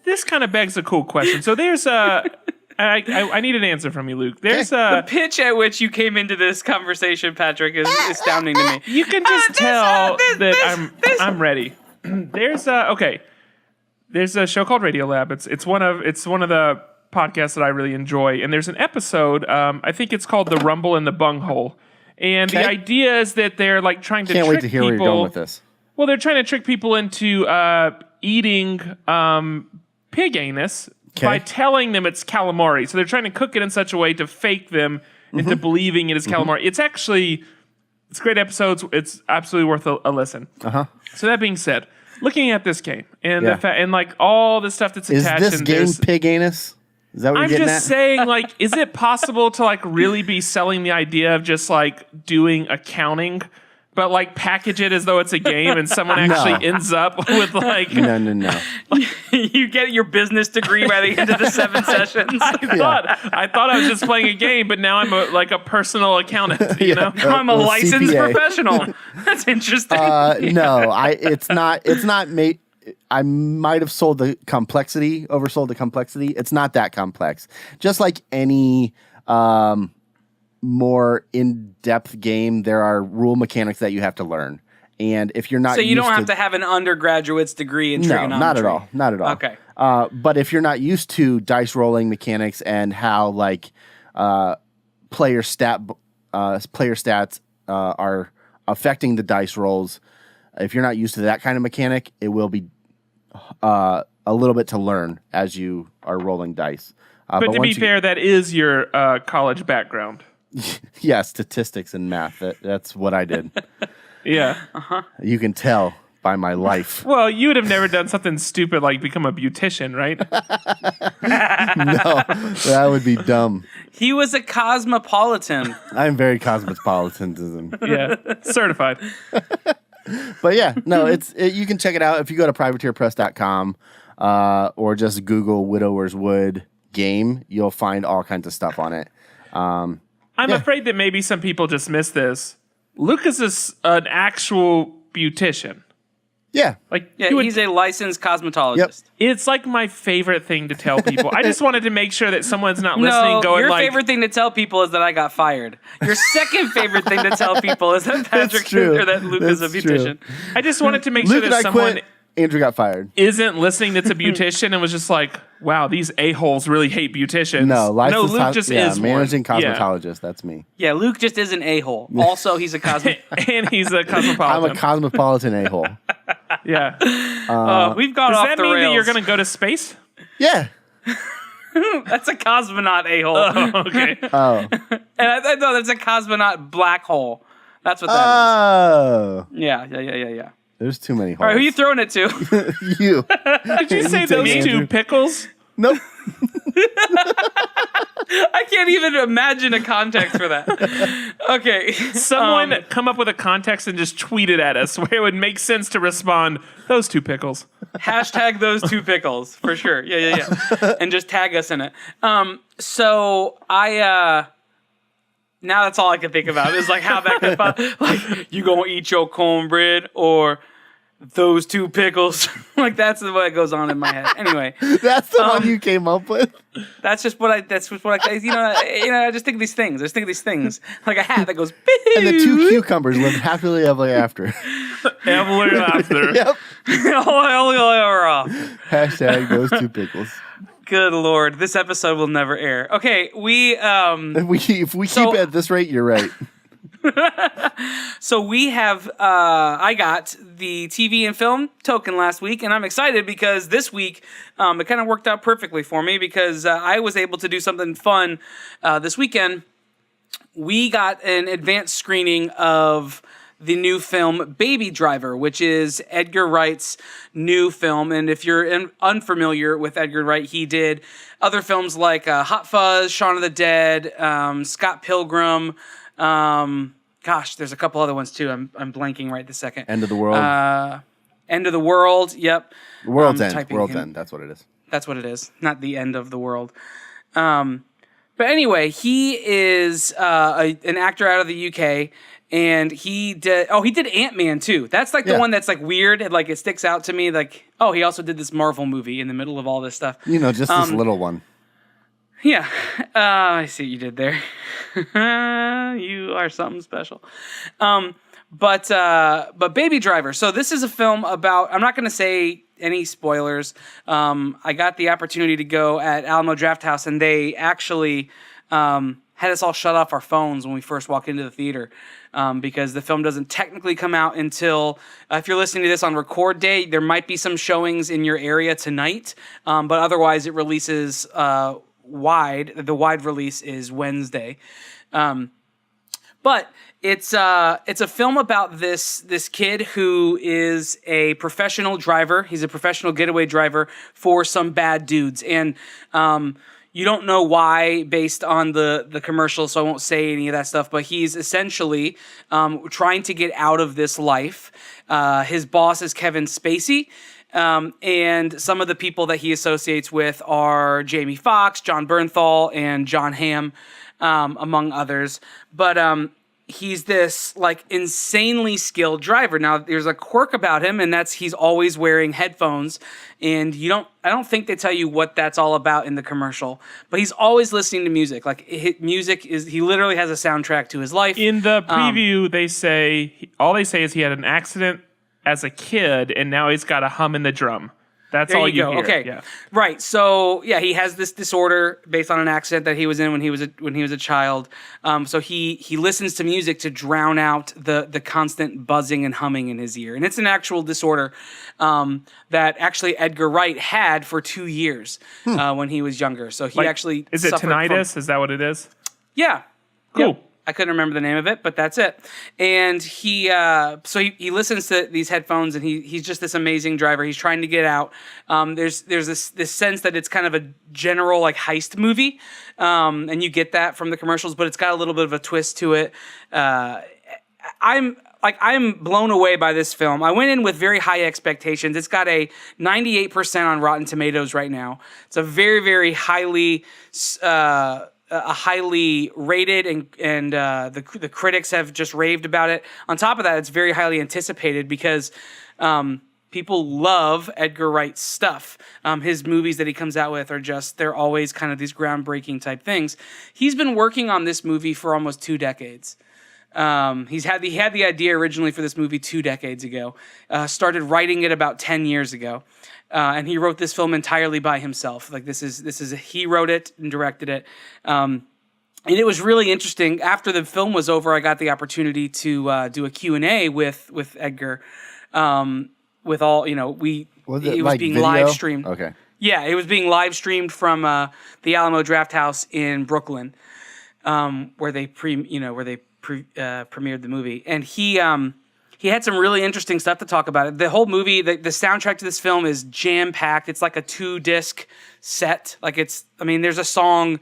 this kind of begs a cool question. So there's I need an answer from you, Luke. There's The pitch at which you came into this conversation, Patrick, is astounding to me. you can just tell that I'm ready. There's a show called Radio Lab. It's one of the podcasts that I really enjoy, and there's an episode. I think it's called The Rumble in the Bunghole, and the idea is that they're like trying to Can't trick wait to hear people. where you're going with this. Well, they're trying to trick people into eating pig anus by telling them it's calamari. So they're trying to cook it in such a way to fake them into believing it is calamari. It's a great episodes. It's absolutely worth a listen. So that being said, looking at this game and and like all the stuff that's attached. Is this game pig anus? Is that what I'm you're getting just at? saying, like, is it possible to like really be selling the idea of just like doing accounting, but like package it as though it's a game and someone actually ends up with like No. You get your business degree by the end of the 7 sessions. I thought I was just playing a game, but now I'm a personal accountant. You know, I'm a licensed CPA. professional. That's interesting. No, it's not made. I might have oversold the complexity. It's not that complex. Just like any more in-depth game, there are rule mechanics that you have to learn. And if you're not So you don't have to have an undergraduate's degree in trigonometry? No, not at all. Okay. But if you're not used to dice rolling mechanics and how like player stats are affecting the dice rolls, if you're not used to that kind of mechanic, it will be a little bit to learn as you are rolling dice. but to be fair, that is your college background. Yeah, statistics and math. That's what I did. Yeah. You can tell by my life. Well, you would have never done something stupid like become a beautician, right? No, that would be dumb. He was a cosmopolitan. I'm very cosmopolitanism. Yeah. Certified. But yeah, no, you can check it out if you go to privateerpress.com or just Google Widower's Wood game. You'll find all kinds of stuff on it. I'm afraid that maybe some people just missed this. Lucas is an actual beautician. Yeah. Like, Yeah, he's a licensed cosmetologist. Yep. it's like my favorite thing to tell people. I just wanted to make sure that someone's not listening No, going your like, favorite thing to tell people is that I got fired. Your second favorite thing to tell people is that Patrick true. or that Luke is a That's true. beautician. I just wanted to make Luke sure and that I someone quit. Andrew got fired. isn't listening that's a beautician and was just like, wow, these a-holes really hate beauticians. No, Luke just is managing one. Yeah. cosmetologist. That's me. Yeah, Luke just is an a-hole. Also, he's a cosmet. And he's a I'm cosmopolitan. a cosmopolitan a-hole. Yeah. We've gone Does off that the mean rails. that you're going to go to space? Yeah. That's a cosmonaut a-hole. Okay. Oh. And I thought that's a cosmonaut black hole. That's what that Oh. is. Yeah. There's too many holes. All right, who you throwing it to? You. Did you say those take it, two Andrew. pickles? Nope. I can't even imagine a context for that. Okay. Someone come up with a context and just tweet it at us where it would make sense to respond, those two pickles. Hashtag those two pickles for sure. Yeah. And just tag us in it. So I now that's all I can think about is like how that could like you gonna eat your cornbread or those two pickles. Like that's what goes on in my head. Anyway, That's the one you came up with. that's just what I I just think of these things. I just think of these things like a hat that goes. And the two cucumbers lived happily ever after. Ever after. Yep. Hashtag those two pickles. Good Lord, this episode will never air. Okay, If we keep it at this rate, you're right. So we have, I got the TV and film token last week, and I'm excited because this week it kind of worked out perfectly for me because I was able to do something fun this weekend. We got an advanced screening of the new film Baby Driver, which is Edgar Wright's new film. And if you're unfamiliar with Edgar Wright, he did other films like Hot Fuzz, Shaun of the Dead, Scott Pilgrim. There's a couple other ones too. I'm blanking right this second. End of the World. End of the World. Yep. World's End. World's End. That's what it is. That's what it is. Not the end of the world. But anyway, he is an actor out of the UK, and he did Ant-Man too. That's like the one that's like weird. And, like it sticks out to me. Like, oh, he also did this Marvel movie in the middle of all this stuff. Just this little one. Yeah, I see what you did there. You are something special. But Baby Driver. So this is a film about. I'm not going to say any spoilers. I got the opportunity to go at Alamo Drafthouse, and they actually had us all shut off our phones when we first walked into the theater. Because the film doesn't technically come out until, if you're listening to this on record day, there might be some showings in your area tonight, but otherwise it releases wide. The wide release is Wednesday. But it's a film about this kid who is a professional driver. He's a professional getaway driver for some bad dudes. And you don't know why based on the commercial, so I won't say any of that stuff, but he's essentially trying to get out of this life. His boss is Kevin Spacey, and some of the people that he associates with are Jamie Foxx, John Bernthal, and John Hamm, among others. But he's this like insanely skilled driver. Now there's a quirk about him, and that's he's always wearing headphones, and I don't think they tell you what that's all about in the commercial, but he's always listening to music. Like he literally has a soundtrack to his life. In the preview, they say is he had an accident as a kid, and now he's got a hum in the drum. That's there all you go. hear. Okay, yeah. Right. So yeah, he has this disorder based on an accident that he was in when he was a child. So he listens to music to drown out the constant buzzing and humming in his ear, and it's an actual disorder that actually Edgar Wright had for 2 years when he was younger. So he actually is it tinnitus? Is that what it is? Yeah. Cool. Yep. I couldn't remember the name of it, but that's it. And he listens to these headphones, and he's just this amazing driver. He's trying to get out. There's this sense that it's kind of a general like heist movie, and you get that from the commercials, but it's got a little bit of a twist to it. I'm blown away by this film. I went in with very high expectations. It's got a 98% on Rotten Tomatoes right now. It's a very, very highly rated, and the critics have just raved about it. On top of that, it's very highly anticipated because people love Edgar Wright's stuff. His movies that he comes out with they're always kind of these groundbreaking type things. He's been working on this movie for almost 2 decades. He had the idea originally for this movie 2 decades ago. Started writing it about 10 years ago. And he wrote this film entirely by himself. Like he wrote it and directed it. And it was really interesting. After the film was over, I got the opportunity to do a Q&A with Edgar. With all, it was like being video? live streamed. Okay. Yeah, it was being live streamed from the Alamo Drafthouse in Brooklyn, where they premiered the movie. And he had some really interesting stuff to talk about. It. The whole movie, the soundtrack to this film is jam-packed. It's like a 2-disc set. Like there's a song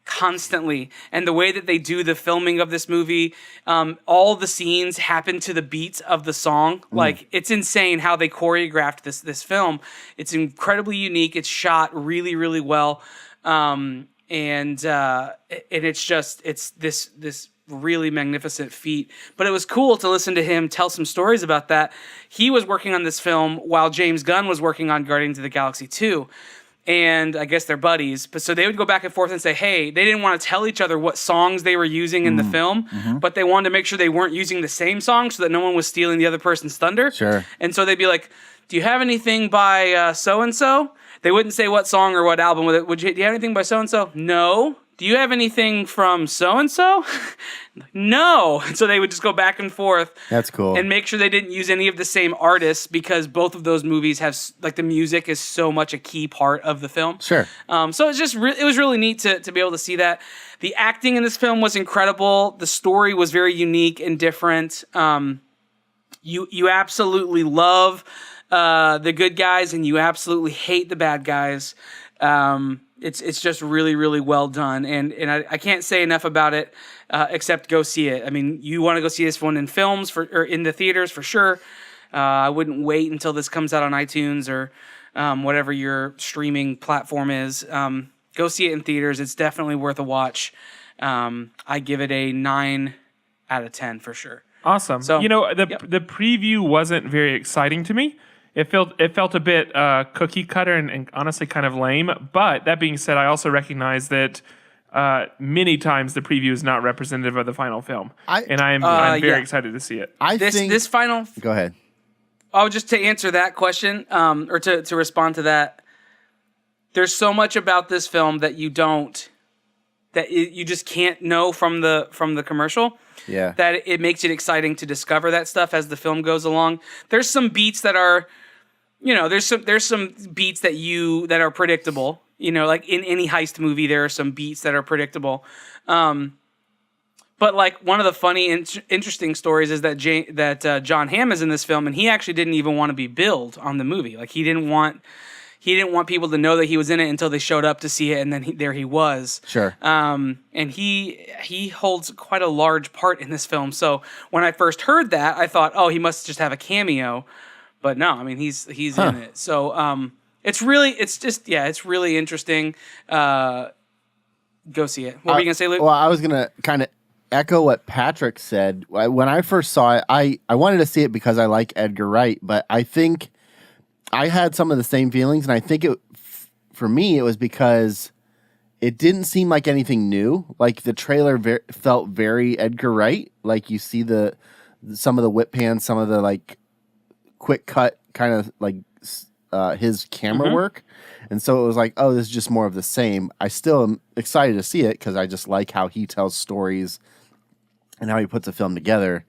constantly. And the way that they do the filming of this movie, all the scenes happen to the beats of the song. Like, it's insane how they choreographed this film. It's incredibly unique. It's shot really, really well. And it's this really magnificent feat. But it was cool to listen to him tell some stories about that. He was working on this film while James Gunn was working on Guardians of the Galaxy 2. And I guess they're buddies. But so they would go back and forth and say, hey, they didn't want to tell each other what songs they were using in the film, but they wanted to make sure they weren't using the same song so that no one was stealing the other person's thunder. Sure. And so they'd be like, do you have anything by so-and-so? They wouldn't say what song or what album. Do you have anything by so-and-so? No. Do you have anything from so-and-so? No. So they would just go back and forth. That's cool. And make sure they didn't use any of the same artists because both of those movies have, like, the music is so much a key part of the film. Sure. So it's just it was really neat to be able to see that. The acting in this film was incredible. The story was very unique and different. You absolutely love the good guys and you absolutely hate the bad guys. It's just really, really well done. And I can't say enough about it except go see it. I mean, you want to go see this one in films or in the theaters for sure. I wouldn't wait until this comes out on iTunes or whatever your streaming platform is. Go see it in theaters. It's definitely worth a watch. I give it a 9 out of 10 for sure. Awesome. So, the preview wasn't very exciting to me. It felt a bit cookie cutter and honestly kind of lame. But that being said, I also recognize that many times the preview is not representative of the final film, I'm very excited to see it. This final. Go ahead. Oh, just to answer that question, or to respond to that, there's so much about this film that you just can't know from the commercial. Yeah. That it makes it exciting to discover that stuff as the film goes along. There's some beats that are, there's some beats that are predictable. Like in any heist movie, there are some beats that are predictable. But like one of the funny, interesting stories is that John Hamm is in this film, and he actually didn't even want to be billed on the movie. Like he didn't want people to know that he was in it until they showed up to see it, and then there he was. Sure. And he holds quite a large part in this film. So when I first heard that, I thought, oh, he must just have a cameo. But no, I mean he's in it. So it's really interesting. Go see it. What were you gonna say, Luke? Well, I was gonna kind of echo what Patrick said. When I first saw it, I wanted to see it because I like Edgar Wright, but I think I had some of the same feelings, and I think for me, it was because it didn't seem like anything new. Like the trailer felt very Edgar Wright. Like you see some of the whip pans, some of the like quick cut kind of like his camera work. And so it was like, oh, this is just more of the same. I still am excited to see it because I just like how he tells stories and how he puts a film together.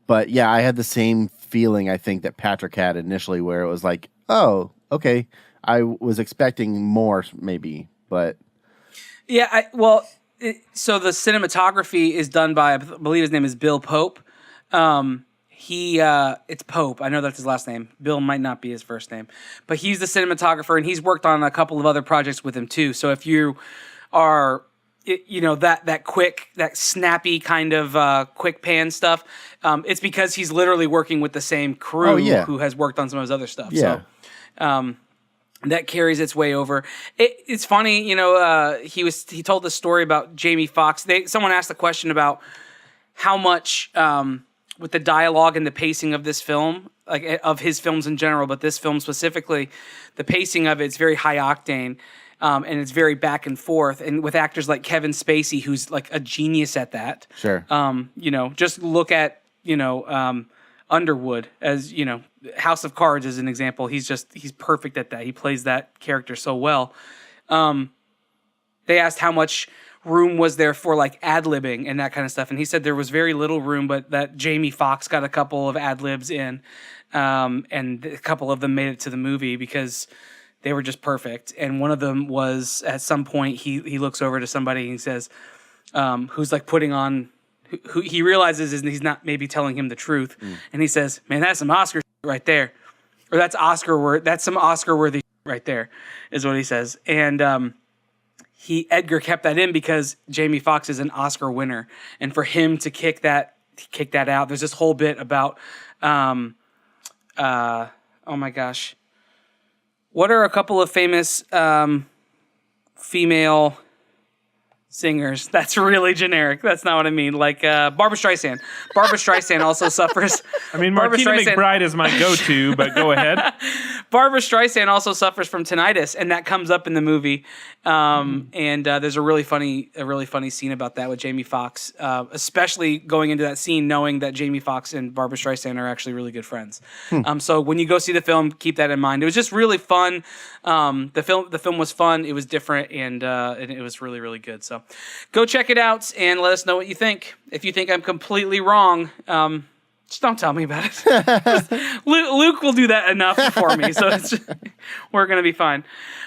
But yeah, I had the same feeling, I think, that Patrick had initially, where it was like, oh, okay, I was expecting more maybe, but... Yeah, so the cinematography is done by, I believe his name is Bill Pope. It's Pope. I know that's his last name. Bill might not be his first name, but he's the cinematographer, and he's worked on a couple of other projects with him too. So if you are, that quick, that snappy kind of quick pan stuff, it's because he's literally working with the same crew who has worked on some of his other stuff. Yeah. So that carries its way over. It's funny, he told the story about Jamie Foxx. Someone asked the question about how much. With the dialogue and the pacing of this film, like of his films in general, but this film specifically, the pacing of it's very high octane, and it's very back and forth. And with actors like Kevin Spacey, who's like a genius at that. Sure. Just look at Underwood as House of Cards as an example. He's perfect at that. He plays that character so well. They asked how much room was there for like ad-libbing and that kind of stuff, and he said there was very little room, but that Jamie Foxx got a couple of ad-libs in, and a couple of them made it to the movie because they were just perfect. And one of them was at some point he looks over to somebody and he says, who's like putting on, who he realizes is he's not maybe telling him the truth, and he says, "Man, that's some Oscar right there," or that's some Oscar-worthy right there, is what he says. And Edgar kept that in because Jamie Foxx is an Oscar winner, and for him to kick that out, there's this whole bit about, oh my gosh, what are a couple of famous female singers. That's really generic. That's not what I mean. Like Barbra Streisand. Barbra Streisand also suffers. I mean, Barbra Martina Streisand- McBride is my go-to, but go ahead. Barbra Streisand also suffers from tinnitus, and that comes up in the movie. And there's a really funny scene about that with Jamie Foxx, especially going into that scene knowing that Jamie Foxx and Barbra Streisand are actually really good friends. So when you go see the film, keep that in mind. It was just really fun. The film was fun. It was different, and it was really, really good. So go check it out and let us know what you think. If you think I'm completely wrong, just don't tell me about it. Luke will do that enough for me, so we're going to be fine.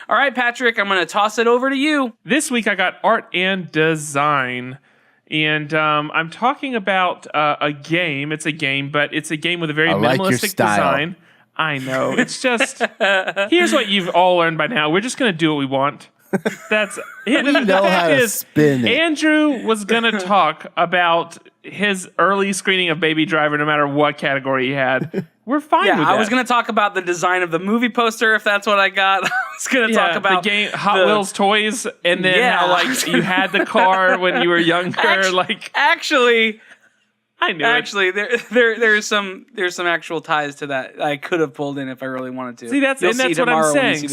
All right, Patrick, I'm going to toss it over to you. This week I got art and design. And I'm talking about a game. It's a game, but it's a game with a very minimalistic design. I know. It's just, here's what you've all learned by now. We're just going to do what we want. That's it. We know how to spin it. Andrew was going to talk about his early screening of Baby Driver no matter what category he had. We're fine with that. I was going to talk about the design of the movie poster if that's what I got. I was going to talk about the game, Hot Wheels toys, and then how like you had the car when you were younger. Actually, I knew it. There's some actual ties to that I could have pulled in if I really wanted to. See, that's what I'm saying.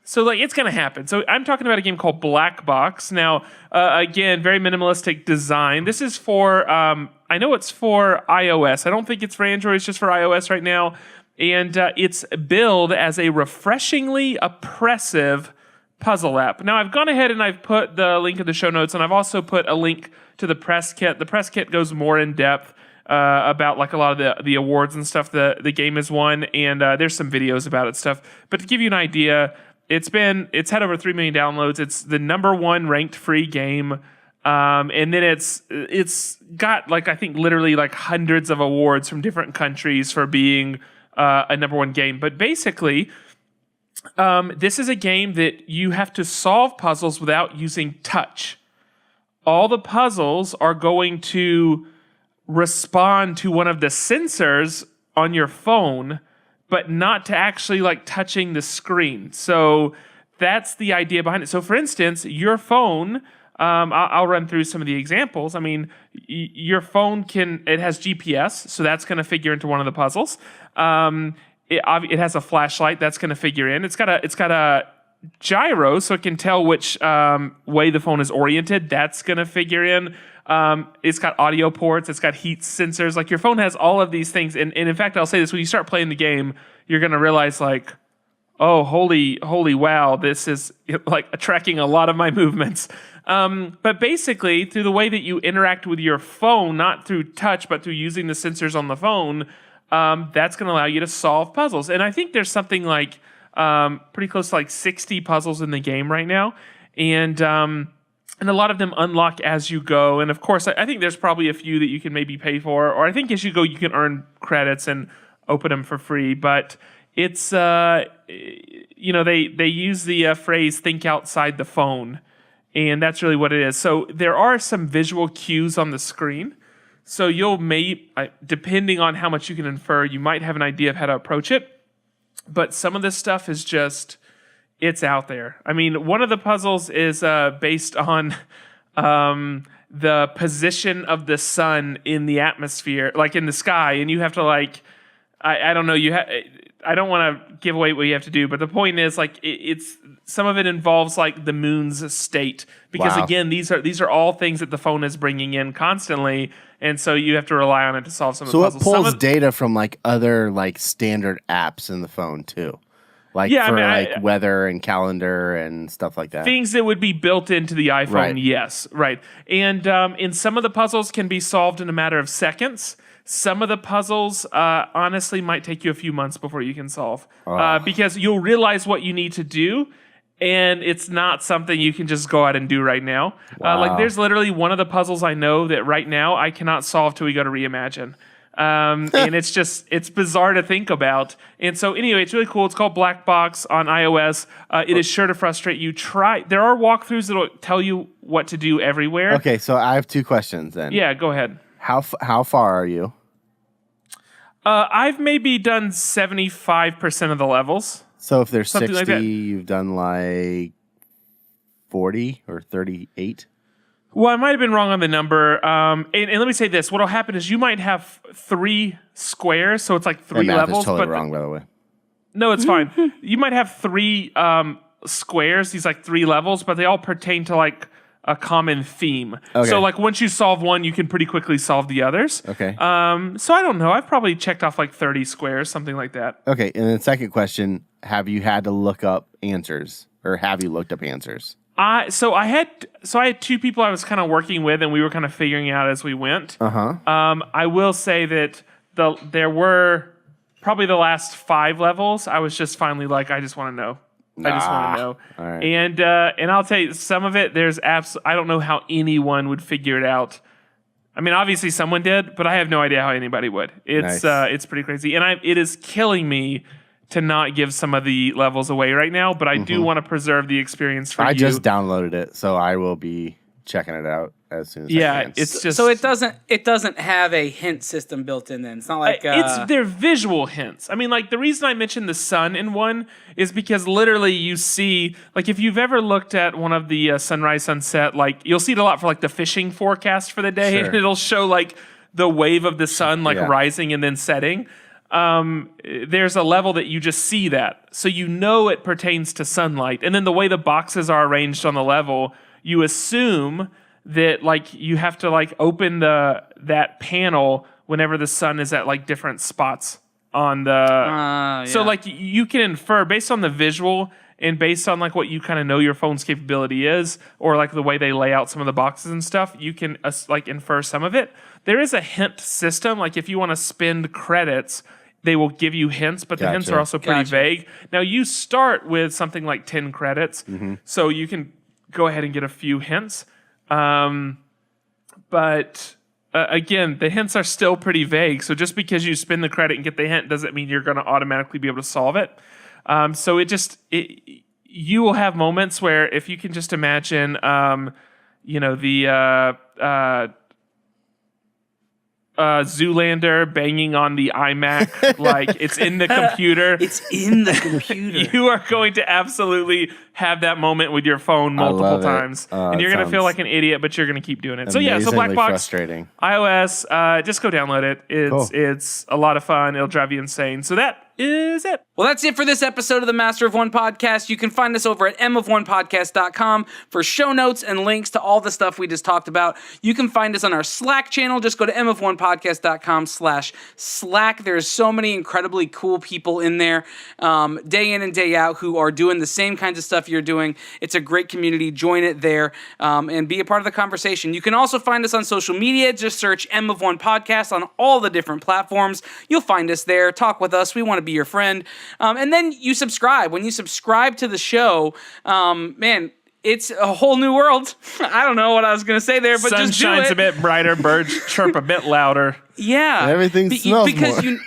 So it's going to happen. So I'm talking about a game called Blackbox. Now, again, very minimalistic design. This is for, I know it's for iOS. I don't think it's for Android. It's just for iOS right now. And it's billed as a refreshingly oppressive puzzle app. Now, I've gone ahead and I've put the link in the show notes, and I've also put a link to the press kit. The press kit goes more in depth about like a lot of the awards and stuff the game has won, and there's some videos about it stuff. But to give you an idea, it's had over 3 million downloads. It's the #1 ranked free game, and then it's got like I think literally like hundreds of awards from different countries for being a #1 game. But basically, this is a game that you have to solve puzzles without using touch. All the puzzles are going to respond to one of the sensors on your phone, but not to actually like touching the screen. So that's the idea behind it. So for instance, your phone, I'll run through some of the examples. I mean, your phone it has GPS, so that's going to figure into one of the puzzles. It has a flashlight, that's going to figure in. It's got a gyro, so it can tell which way the phone is oriented. That's going to figure in. It's got audio ports. It's got heat sensors. Like your phone has all of these things. And in fact, I'll say this: when you start playing the game, you're going to realize like, oh, holy wow, this is like tracking a lot of my movements. But basically, through the way that you interact with your phone, not through touch, but through using the sensors on the phone, that's going to allow you to solve puzzles. And I think there's something like pretty close to like 60 puzzles in the game right now. And a lot of them unlock as you go. And of course, I think there's probably a few that you can maybe pay for, or I think as you go, you can earn credits and open them for free. But it's, they use the phrase think outside the phone. And that's really what it is. So there are some visual cues on the screen. So depending on how much you can infer, you might have an idea of how to approach it. But some of this stuff is just, it's out there. I mean, one of the puzzles is based on the position of the sun in the atmosphere, like in the sky, and you have to like, I don't know, I don't want to give away what you have to do, but the point is like it's some of it involves like the moon's state because again, these are all things that the phone is bringing in constantly, and so you have to rely on it to solve some of the puzzles. So it pulls data from like other like standard apps in the phone too. Like weather and calendar and stuff like that. Things that would be built into the iPhone, right. Yes, right. And in some of the puzzles can be solved in a matter of seconds. Some of the puzzles, honestly, might take you a few months before you can solve. Because you'll realize what you need to do, and it's not something you can just go out and do right now. Like there's literally one of the puzzles I know that right now I cannot solve till we go to Reimagine. And it's bizarre to think about. And so anyway, it's really cool. It's called Blackbox on iOS. It is sure to frustrate you. There are walkthroughs that will tell you what to do everywhere. Okay, so I have 2 questions then. Yeah, go ahead. How far are you? I've maybe done 75% of the levels. So if there's Something 60, like that. you've done like 40 or 38. Well, I might have been wrong on the number. And let me say this. What will happen is you might have 3 squares, so it's like 3 That math levels. is totally but wrong, by the way. No, it's fine. You might have 3 squares, these like 3 levels, but they all pertain to like a common theme. Okay. So like once you solve one, you can pretty quickly solve the others. Okay. So I don't know. I've probably checked off like 30 squares, something like that. Okay, and then second question, have you had to look up answers, or have you looked up answers? So I had 2 people I was kind of working with, and we were kind of figuring out as we went. I will say that there were probably the last 5 levels. I was just finally like, I just want to know. I just want to know. All right. And I'll tell you, some of it I don't know how anyone would figure it out. I mean, obviously someone did, but I have no idea how anybody would. It's Nice. It's pretty crazy, and it is killing me to not give some of the levels away right now. But I do want to preserve the experience for you. I just downloaded it, so I will be checking it out as soon as I can. It's just So it doesn't have a hint system built in. Then it's not like they're visual hints. I mean, like the reason I mentioned the sun in one is because literally you see, like if you've ever looked at one of the sunrise sunset, like you'll see it a lot for like the fishing forecast for the day, Sure. and it'll show like the wave of the sun like Yeah. rising and then setting. There's a level that you just see that, so you know it pertains to sunlight, and then the way the boxes are arranged on the level, you assume that like you have to like open that panel whenever the sun is at like different spots on the so like you can infer based on the visual and based on like what you kind of know your phone's capability is, or like the way they lay out some of the boxes and stuff, you can like infer some of it. There is a hint system, like if you want to spend credits, they will give you hints, but the hints Gotcha. are also pretty vague. Now you start with something like 10 credits, so you can go ahead and get a few hints. But again, the hints are still pretty vague. So just because you spend the credit and get the hint doesn't mean you're going to automatically be able to solve it. So you will have moments where if you can just imagine, Zoolander banging on the iMac like it's in the computer. it's in the computer. You are going to absolutely have that moment with your phone multiple love it. times, and you're it going to feel sounds like an idiot, but you're going to keep doing it. So yeah, so amazingly Blackbox, frustrating. iOS, just go download it. It's a lot of fun. It'll drive you insane. So that is it. Well, that's it for this episode of the Master of One podcast. You can find us over at mofonepodcast.com for show notes and links to all the stuff we just talked about. You can find us on our Slack channel. Just go to mofonepodcast.com/Slack. There's so many incredibly cool people in there, day in and day out, who are doing the same kinds of stuff you're doing. It's a great community. Join it there and be a part of the conversation. You can also find us on social media. Just search M of One Podcast on all the different platforms. You'll find us there. Talk with us. We want to be your friend. And then you subscribe. When you subscribe to the show, man, it's a whole new world. I don't know what I was going to say there, but Sun just do shines it. a bit brighter, birds chirp a bit louder. Yeah. Everything smells more.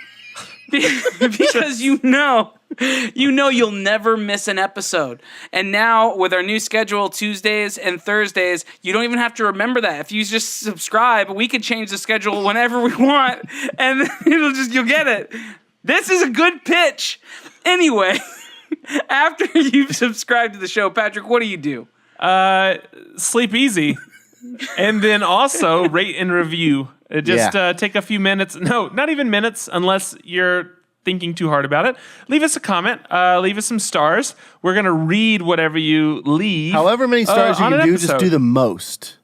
Because you know you'll never miss an episode. And now with our new schedule, Tuesdays and Thursdays, you don't even have to remember that. If you just subscribe, we can change the schedule whenever we want, and you'll get it. This is a good pitch. Anyway, after you've subscribed to the show, Patrick, what do you do? Sleep easy. And then also rate and review. Take a few minutes. No, not even minutes, unless you're thinking too hard about it. Leave us a comment. Leave us some stars. We're going to read whatever you leave. However many stars you on can an do, just episode. do the most.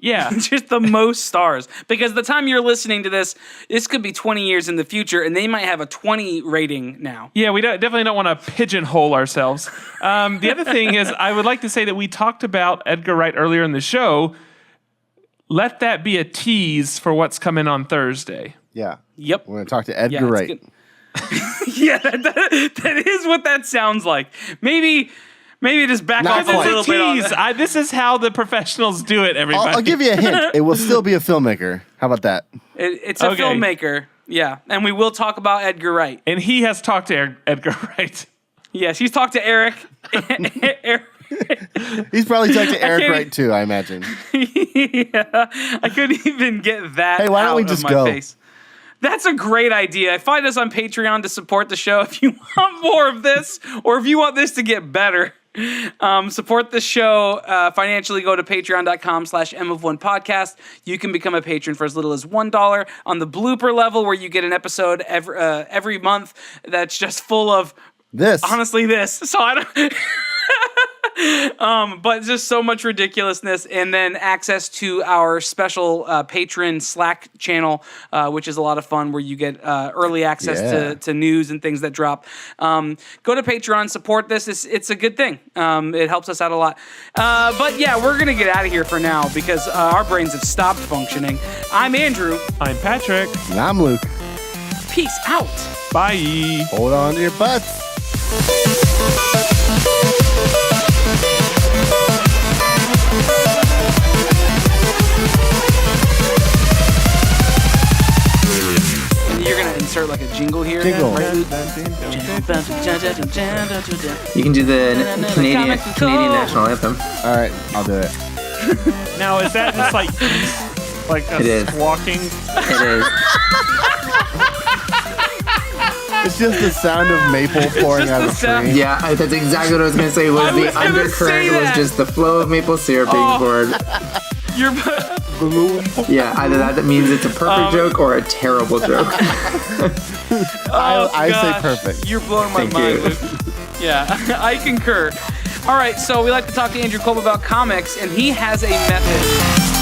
Yeah. Just the most stars. Because the time you're listening to this could be 20 years in the future, and they might have a 20 rating now. Yeah, we definitely don't want to pigeonhole ourselves. The other thing is, I would like to say that we talked about Edgar Wright earlier in the show. Let that be a tease for what's coming on Thursday. Yeah. Yep. We're going to talk to Edgar Yeah, it's Wright. good. Yeah, that is what that sounds like. Maybe just back Not off a quite. little bit on Tease. that. This is how the professionals do it, everybody. I'll give you a hint. It will still be a filmmaker. How about that? It's a Okay. filmmaker. Yeah, and we will talk about Edgar Wright. And he has talked to Edgar Wright. Yes, he's talked to Eric. He's probably talked to Eric can't- Wright too, I imagine. Yeah, I couldn't even get that. Hey, why don't we out of just my go? Face. That's a great idea. Find us on Patreon to support the show if you want more of this, or if you want this to get better. Support the show financially. Go to patreon.com/M of One podcast. You can become a patron for as little as $1 on the blooper level, where you get an episode every month that's just full of This. honestly this. So I don't. But just so much ridiculousness, and then access to our special patron Slack channel, which is a lot of fun, where you get early access to news and things that drop. Go to Patreon, support this. It's a good thing. It helps us out a lot. But yeah, we're gonna get out of here for now because our brains have stopped functioning. I'm Andrew. I'm Patrick. And I'm Luke. Peace out. Bye. Hold on to your butts. You're gonna insert like a jingle here. Jingle. Right? You can do the Canadian national anthem. All right, I'll do it. Now, is that just like It is. walking? It is. It's just the sound of maple pouring out of a tree. Yeah, that's exactly what I was gonna say. Was the undercurrent was just the flow of maple syrup being poured. You're Yeah, either that means it's a perfect joke or a terrible joke. I say gosh. perfect. You're blowing my Thank mind. you. Luke. Yeah, I concur. All right, so we like to talk to Andrew Kolb about comics, and he has a method.